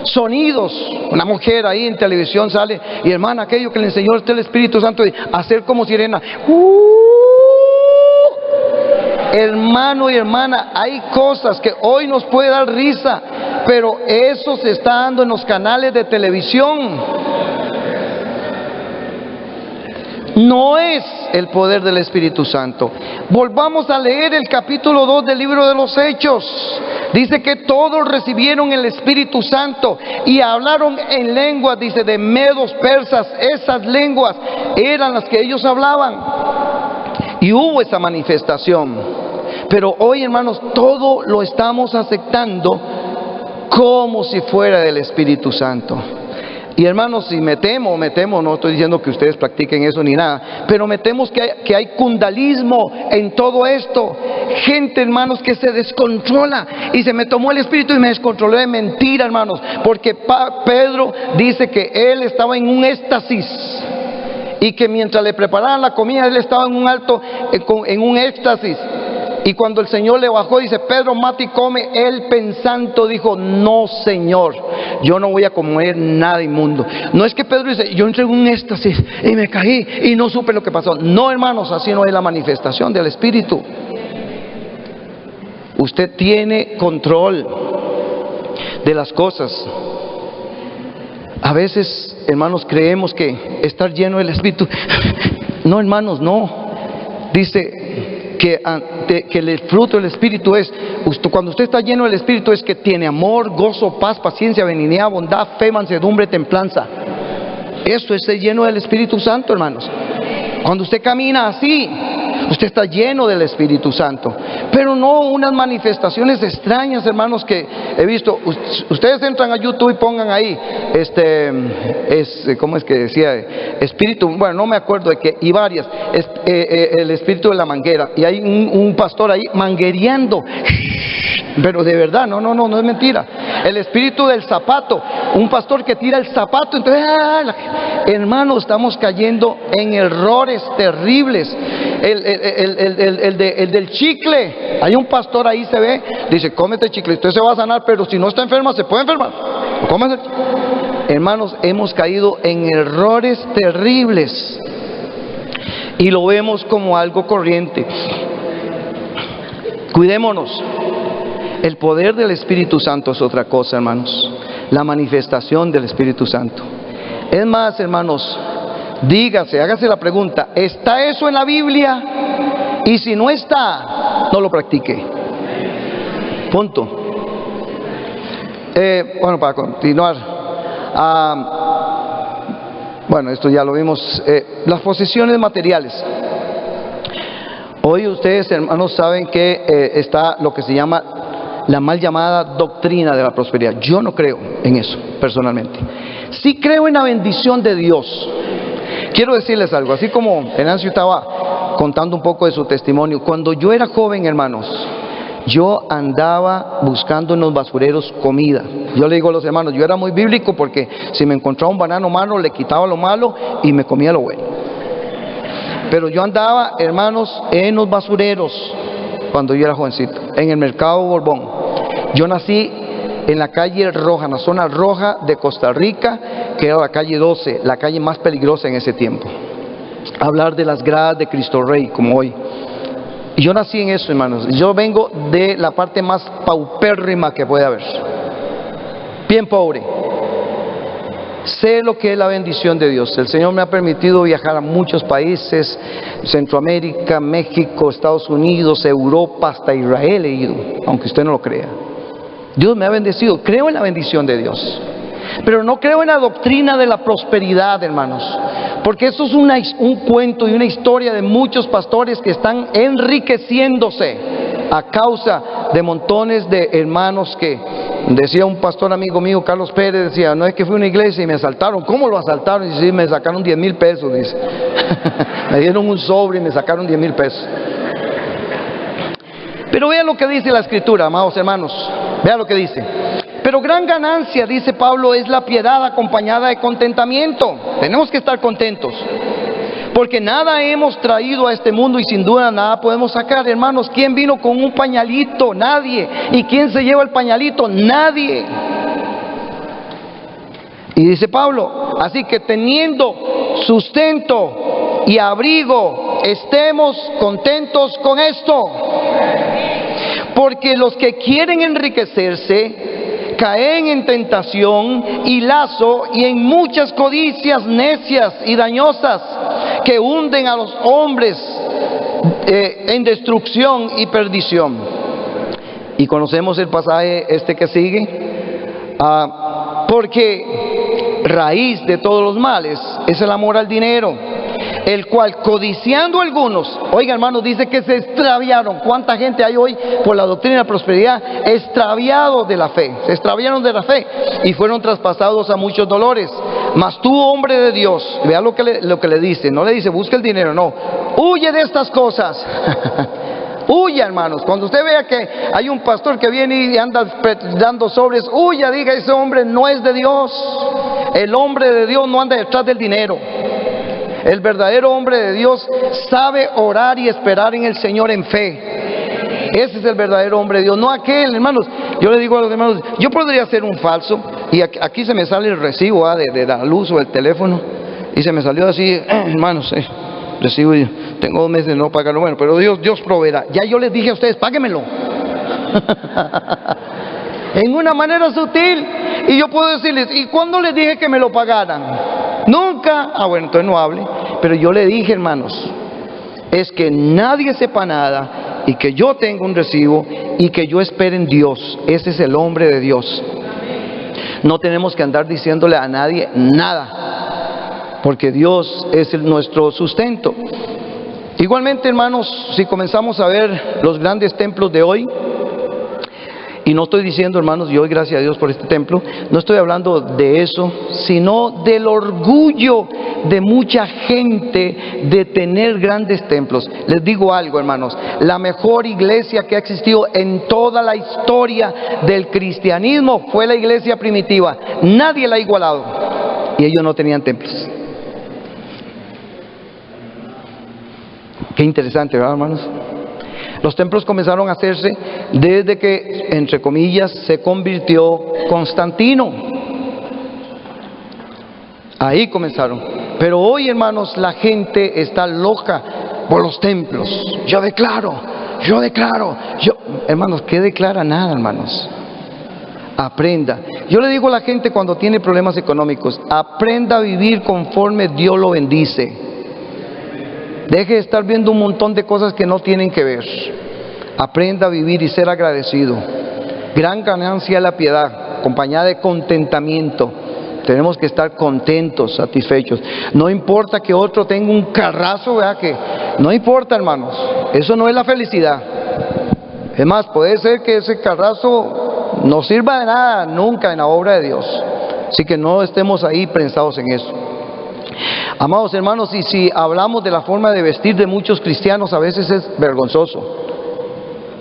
S1: Sonidos, una mujer ahí en televisión sale y, hermana, aquello que le enseñó usted el Espíritu Santo, de hacer como sirena. Hermano y hermana, hay cosas que hoy nos puede dar risa, pero eso se está dando en los canales de televisión. No es el poder del Espíritu Santo. Volvamos a leer el capítulo 2 del libro de los Hechos. Dice que todos recibieron el Espíritu Santo y hablaron en lenguas, dice, de medos, persas. Esas lenguas eran las que ellos hablaban. Y hubo esa manifestación. Pero hoy, hermanos, todo lo estamos aceptando como si fuera del Espíritu Santo. Y, hermanos, si metemos, no estoy diciendo que ustedes practiquen eso ni nada, pero metemos que hay kundalismo en todo esto. Gente, hermanos, que se descontrola y se me tomó el Espíritu y me descontroló. De mentira, hermanos, porque Pedro dice que él estaba en un éxtasis y que mientras le preparaban la comida él estaba en un éxtasis. Y cuando el Señor le bajó, dice, Pedro, mate y come. Él pensando dijo, no, Señor, yo no voy a comer nada inmundo. No es que Pedro dice, yo entré en un éxtasis y me caí y no supe lo que pasó. No, hermanos, así no es la manifestación del Espíritu. Usted tiene control de las cosas. A veces, hermanos, creemos que estar lleno del Espíritu. No, hermanos, no. Dice que el fruto del Espíritu es, cuando usted está lleno del Espíritu, es que tiene amor, gozo, paz, paciencia, benignidad, bondad, fe, mansedumbre, templanza. Eso es ser lleno del Espíritu Santo, hermanos. Cuando usted camina así, usted está lleno del Espíritu Santo. Pero no unas manifestaciones extrañas, hermanos, que he visto. Ustedes entran a YouTube y pongan ahí, ¿cómo es que decía? Espíritu, bueno, no me acuerdo de qué, y varias, el espíritu de la manguera. Y hay un pastor ahí manguereando. Pero de verdad, no es mentira. El espíritu del zapato, un pastor que tira el zapato. Entonces, hermanos, estamos cayendo en errores terribles. El del chicle, hay un pastor ahí, se ve, dice, cómete chicle, usted se va a sanar, pero si no está enferma, se puede enfermar. Cómese. Hermanos, hemos caído en errores terribles y lo vemos como algo corriente. Cuidémonos. El poder del Espíritu Santo es otra cosa, hermanos. La manifestación del Espíritu Santo. Es más, hermanos, hágase la pregunta, ¿está eso en la Biblia? Y si no está, no lo practique. Punto. Bueno, para continuar, bueno, esto ya lo vimos, las posesiones materiales. Hoy ustedes, hermanos, saben que está lo que se llama la mal llamada doctrina de la prosperidad. Yo no creo en eso, personalmente. Sí creo en la bendición de Dios. Quiero decirles algo, así como Venancio estaba contando un poco de su testimonio. Cuando yo era joven, hermanos, yo andaba buscando en los basureros comida. Yo le digo a los hermanos, yo era muy bíblico porque si me encontraba un banano malo, le quitaba lo malo y me comía lo bueno. Pero yo andaba, hermanos, en los basureros cuando yo era jovencito, en el mercado Borbón. Yo nací en la calle roja, en la zona roja de Costa Rica, que era la calle 12, la calle más peligrosa en ese tiempo. Hablar de las gradas de Cristo Rey, como hoy. Y yo nací en eso, hermanos. Yo vengo de la parte más paupérrima que puede haber. Bien pobre. Sé lo que es la bendición de Dios. El Señor me ha permitido viajar a muchos países, Centroamérica, México, Estados Unidos, Europa, hasta Israel he ido, aunque usted no lo crea. Dios me ha bendecido. Creo en la bendición de Dios. Pero no creo en la doctrina de la prosperidad, hermanos, porque eso es un cuento y una historia de muchos pastores que están enriqueciéndose a causa de montones de hermanos que, decía un pastor amigo mío, Carlos Pérez, decía, no es que fui a una iglesia y me asaltaron. ¿Cómo lo asaltaron? Y sí, me sacaron 10,000 pesos, dice. Me dieron un sobre y me sacaron 10,000 pesos. Pero vean lo que dice la Escritura, amados hermanos. Vean lo que dice. Pero gran ganancia, dice Pablo, es la piedad acompañada de contentamiento. Tenemos que estar contentos, porque nada hemos traído a este mundo y sin duda nada podemos sacar, hermanos. ¿Quién vino con un pañalito? Nadie. ¿Y quién se lleva el pañalito? Nadie. Y dice Pablo, así que teniendo sustento y abrigo, estemos contentos con esto. Porque los que quieren enriquecerse caen en tentación y lazo y en muchas codicias necias y dañosas que hunden a los hombres en destrucción y perdición. Y conocemos el pasaje que sigue, porque raíz de todos los males es el amor al dinero, el cual codiciando algunos, oiga hermanos, dice que se extraviaron. ¿Cuánta gente hay hoy por la doctrina de la prosperidad extraviados de la fe? Se extraviaron de la fe y fueron traspasados a muchos dolores. Mas tú, hombre de Dios, vea lo que le dice, no le dice busca el dinero, no, huye de estas cosas. Huya, hermanos. Cuando usted vea que hay un pastor que viene y anda dando sobres, huya, diga, ese hombre no es de Dios. El hombre de Dios no anda detrás del dinero. El verdadero hombre de Dios sabe orar y esperar en el Señor en fe. Ese es el verdadero hombre de Dios, no aquel, hermanos. Yo le digo a los hermanos, yo podría ser un falso, y aquí se me sale el recibo de la luz o el teléfono, y se me salió así, hermanos, recibo, y tengo 2 meses de no pagarlo. Bueno, pero Dios proveerá. Ya yo les dije a ustedes, páguemelo. En una manera sutil. Y yo puedo decirles, ¿y cuándo les dije que me lo pagaran? Nunca. Bueno, entonces no hable. Pero yo le dije, hermanos, es que nadie sepa nada y que yo tenga un recibo y que yo espere en Dios. Ese es el hombre de Dios. No tenemos que andar diciéndole a nadie nada, porque Dios es nuestro sustento. Igualmente, hermanos, si comenzamos a ver los grandes templos de hoy, y no estoy diciendo, hermanos, y hoy gracias a Dios por este templo, no estoy hablando de eso, sino del orgullo de mucha gente de tener grandes templos. Les digo algo, hermanos, la mejor iglesia que ha existido en toda la historia del cristianismo fue la iglesia primitiva. Nadie la ha igualado, y ellos no tenían templos. Qué interesante, ¿verdad, hermanos? Los templos comenzaron a hacerse desde que, entre comillas, se convirtió Constantino. Ahí comenzaron. Pero hoy, hermanos, la gente está loca por los templos. Yo declaro. Hermanos, ¿qué declara? Nada, hermanos. Aprenda. Yo le digo a la gente cuando tiene problemas económicos, aprenda a vivir conforme Dios lo bendice. Deje de estar viendo un montón de cosas que no tienen que ver. Aprenda a vivir y ser agradecido. Gran ganancia es la piedad, acompañada de contentamiento. Tenemos que estar contentos, satisfechos. No importa que otro tenga un carrazo, ¿verdad? Que no importa, hermanos. Eso no es la felicidad. Es más, puede ser que ese carrazo no sirva de nada nunca en la obra de Dios. Así que no estemos ahí prensados en eso. Amados hermanos, y si hablamos de la forma de vestir de muchos cristianos, a veces es vergonzoso.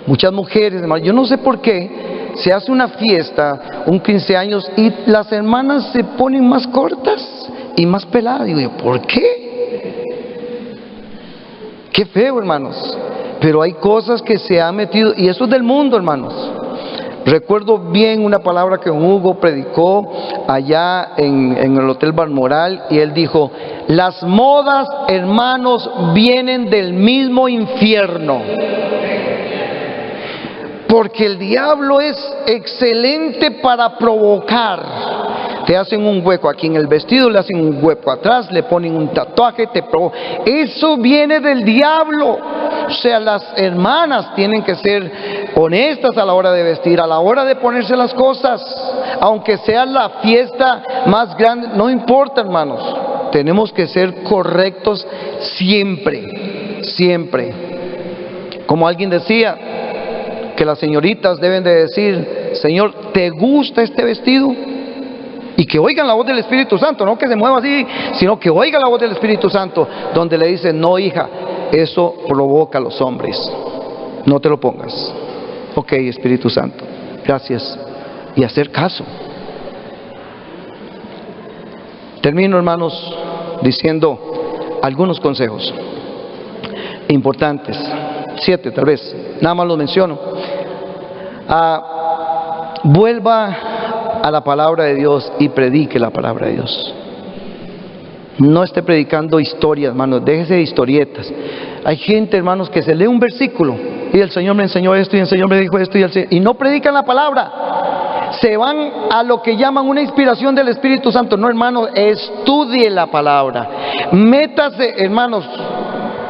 S1: Muchas mujeres, hermanos, yo no sé por qué se hace una fiesta, un 15 años, y las hermanas se ponen más cortas y más peladas. Digo yo, ¿por qué? Qué feo, hermanos. Pero hay cosas que se han metido, y eso es del mundo, hermanos. Recuerdo bien una palabra que Hugo predicó allá en el Hotel Balmoral, y él dijo: las modas, hermanos, vienen del mismo infierno. Porque el diablo es excelente para provocar. Te hacen un hueco aquí en el vestido, le hacen un hueco atrás, le ponen un tatuaje, te provoca. Eso viene del diablo. O sea, las hermanas tienen que ser honestas a la hora de vestir, a la hora de ponerse las cosas. Aunque sea la fiesta más grande, no importa, hermanos. Tenemos que ser correctos siempre, siempre. Como alguien decía, que las señoritas deben de decir: Señor, ¿te gusta este vestido? Y que oigan la voz del Espíritu Santo, no que se mueva así, sino que oigan la voz del Espíritu Santo, donde le dice: no, hija, eso provoca a los hombres, no te lo pongas. Ok, Espíritu Santo, gracias. Y hacer caso. Termino, hermanos, diciendo algunos consejos importantes, 7 tal vez, nada más los menciono. Vuelva a la palabra de Dios y predique la palabra de Dios. No esté predicando historias, hermanos, déjese de historietas. Hay gente, hermanos, que se lee un versículo y el Señor me enseñó esto y el Señor me dijo esto y no predican la palabra. Se van a lo que llaman una inspiración del Espíritu Santo. No, hermanos, estudie la palabra. Métase, hermanos.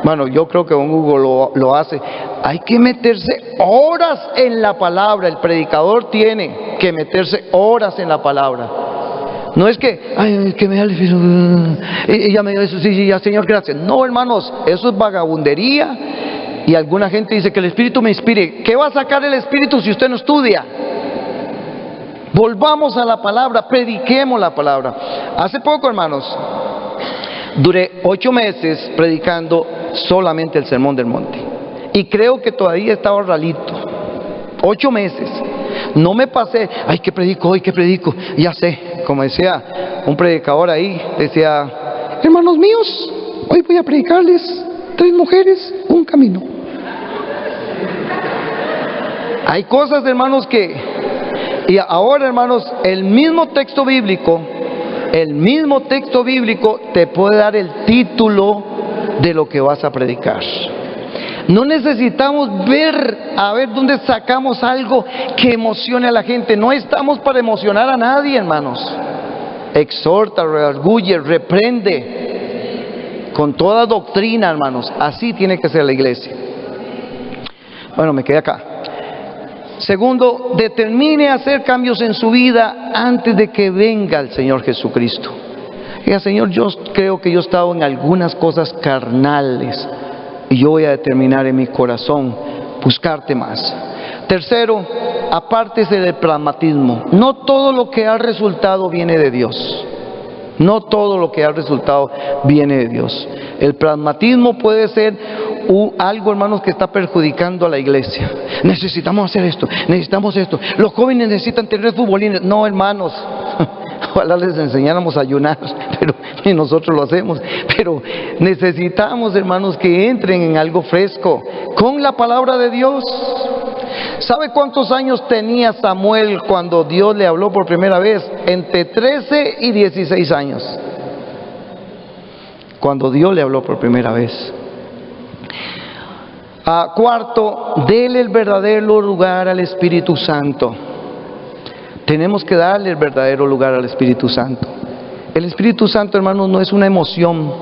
S1: Bueno, yo creo que don Hugo lo hace. Hay que meterse horas en la palabra. El predicador tiene que meterse horas en la palabra. No es que, ay, que me da el Espíritu, y ya me dio eso, sí, ya, Señor, gracias. No, hermanos, eso es vagabundería. Y alguna gente dice que el Espíritu me inspire. ¿Qué va a sacar el Espíritu si usted no estudia? Volvamos a la palabra, prediquemos la palabra. Hace poco, hermanos, duré 8 meses predicando solamente el Sermón del Monte. Y creo que todavía estaba ralito. 8 meses. No me pasé, ay, ¿qué predico hoy? ¿Qué predico? Ya sé, como decía un predicador ahí, decía: hermanos míos, hoy voy a predicarles 3 mujeres, un camino. Hay cosas, hermanos, y ahora, hermanos, el mismo texto bíblico te puede dar el título de lo que vas a predicar. No necesitamos ver a ver dónde sacamos algo que emocione a la gente. No estamos para emocionar a nadie, hermanos. Exhorta, redarguye, reprende con toda doctrina, hermanos. Así tiene que ser la iglesia. Bueno, me quedé acá. Segundo, determine hacer cambios en su vida antes de que venga el Señor Jesucristo. Diga: Señor, yo creo que yo he estado en algunas cosas carnales y yo voy a determinar en mi corazón buscarte más. Tercero, apártese del pragmatismo. No todo lo que ha resultado viene de Dios. No todo lo que ha resultado viene de Dios. El pragmatismo puede ser algo, hermanos, que está perjudicando a la iglesia. Necesitamos hacer esto, necesitamos esto. Los jóvenes necesitan tener futbolines. No, hermanos, ojalá les enseñáramos a ayunar, pero ni nosotros lo hacemos. Pero necesitamos, hermanos, que entren en algo fresco con la palabra de Dios. ¿Sabe cuántos años tenía Samuel cuando Dios le habló por primera vez? Entre 13 y 16 años. Cuando Dios le habló por primera vez. Cuarto, dele el verdadero lugar al Espíritu Santo. Tenemos que darle el verdadero lugar al Espíritu Santo. El Espíritu Santo, hermanos, no es una emoción.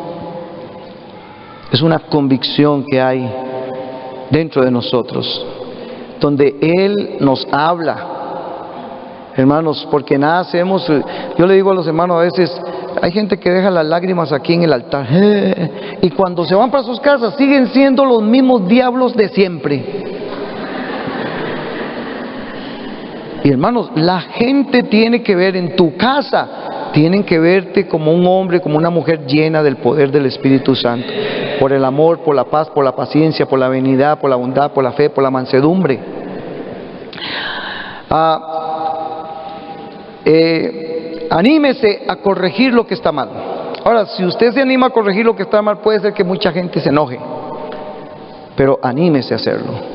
S1: Es una convicción que hay dentro de nosotros, donde Él nos habla. Hermanos, porque nada hacemos. Yo le digo a los hermanos a veces, hay gente que deja las lágrimas aquí en el altar, y cuando se van para sus casas siguen siendo los mismos diablos de siempre. Y hermanos, la gente tiene que ver en tu casa, tienen que verte como un hombre, como una mujer llena del poder del Espíritu Santo, por el amor, por la paz, por la paciencia, por la benignidad, por la bondad, por la fe, por la mansedumbre. Anímese a corregir lo que está mal. Ahora, si usted se anima a corregir lo que está mal, puede ser que mucha gente se enoje, pero anímese a hacerlo.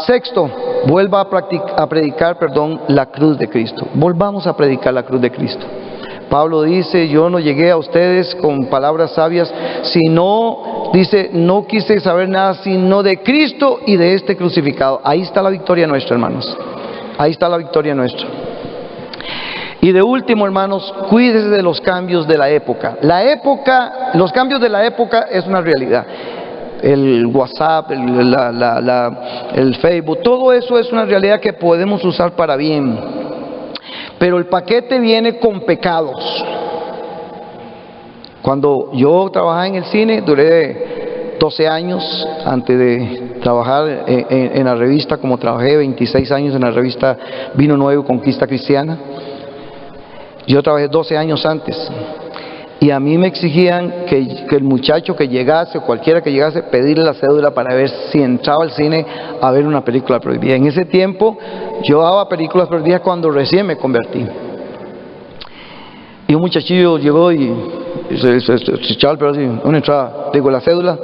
S1: Sexto, vuelva a predicar la cruz de Cristo. Volvamos a predicar la cruz de Cristo. Pablo dice, yo no llegué a ustedes con palabras sabias, sino, dice, no quise saber nada sino de Cristo y de este crucificado. Ahí está la victoria nuestra, hermanos. Ahí está la victoria nuestra. Y de último, hermanos, cuídese de los cambios de la época. Los cambios de la época es una realidad. El WhatsApp, el Facebook, todo eso es una realidad que podemos usar para bien. Pero el paquete viene con pecados. Cuando yo trabajaba en el cine, duré 12 años antes de trabajar en la revista, como trabajé 26 años en la revista Vino Nuevo, Conquista Cristiana. Yo trabajé 12 años antes. Y a mí me exigían que el muchacho que llegase, o cualquiera que llegase, pedirle la cédula para ver si entraba al cine a ver una película prohibida. En ese tiempo yo daba películas prohibidas cuando recién me convertí. Y un muchachillo llegó y se echaba el pelo así, una entrada. Digo, la cédula,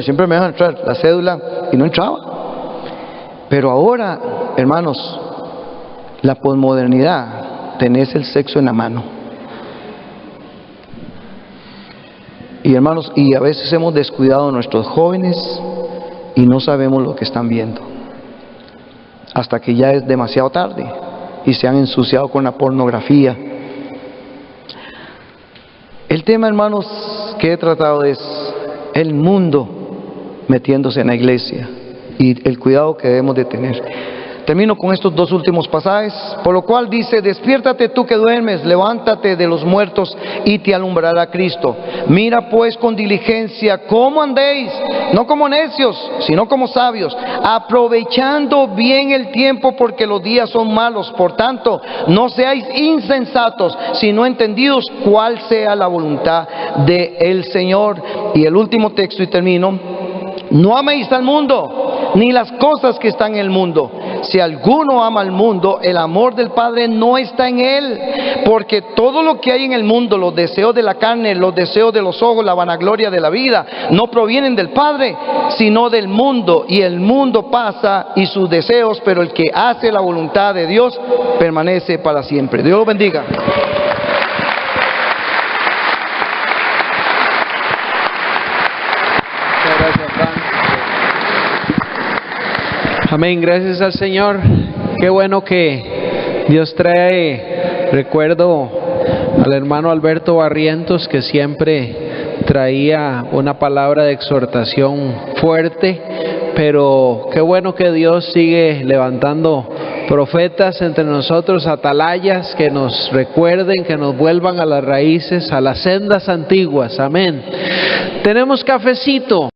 S1: siempre me dejan entrar, la cédula, y no entraba. Pero ahora, hermanos, la posmodernidad, tenés el sexo en la mano. Y hermanos, y a veces hemos descuidado a nuestros jóvenes y no sabemos lo que están viendo, hasta que ya es demasiado tarde y se han ensuciado con la pornografía. El tema, hermanos, que he tratado es el mundo metiéndose en la iglesia y el cuidado que debemos de tener. Termino con estos dos últimos pasajes, por lo cual dice, despiértate tú que duermes, levántate de los muertos y te alumbrará Cristo. Mira pues con diligencia cómo andéis, no como necios, sino como sabios, aprovechando bien el tiempo porque los días son malos. Por tanto, no seáis insensatos, sino entendidos cuál sea la voluntad del Señor. Y el último texto y termino, no améis al mundo, ni las cosas que están en el mundo. Si alguno ama al mundo, el amor del Padre no está en él, porque todo lo que hay en el mundo, los deseos de la carne, los deseos de los ojos, la vanagloria de la vida, no provienen del Padre, sino del mundo. Y el mundo pasa y sus deseos, pero el que hace la voluntad de Dios permanece para siempre. Dios lo bendiga.
S2: Amén, gracias al Señor. Qué bueno que Dios trae recuerdo al hermano Alberto Barrientos, que siempre traía una palabra de exhortación fuerte, pero qué bueno que Dios sigue levantando profetas entre nosotros, atalayas que nos recuerden, que nos vuelvan a las raíces, a las sendas antiguas. Amén. Tenemos cafecito.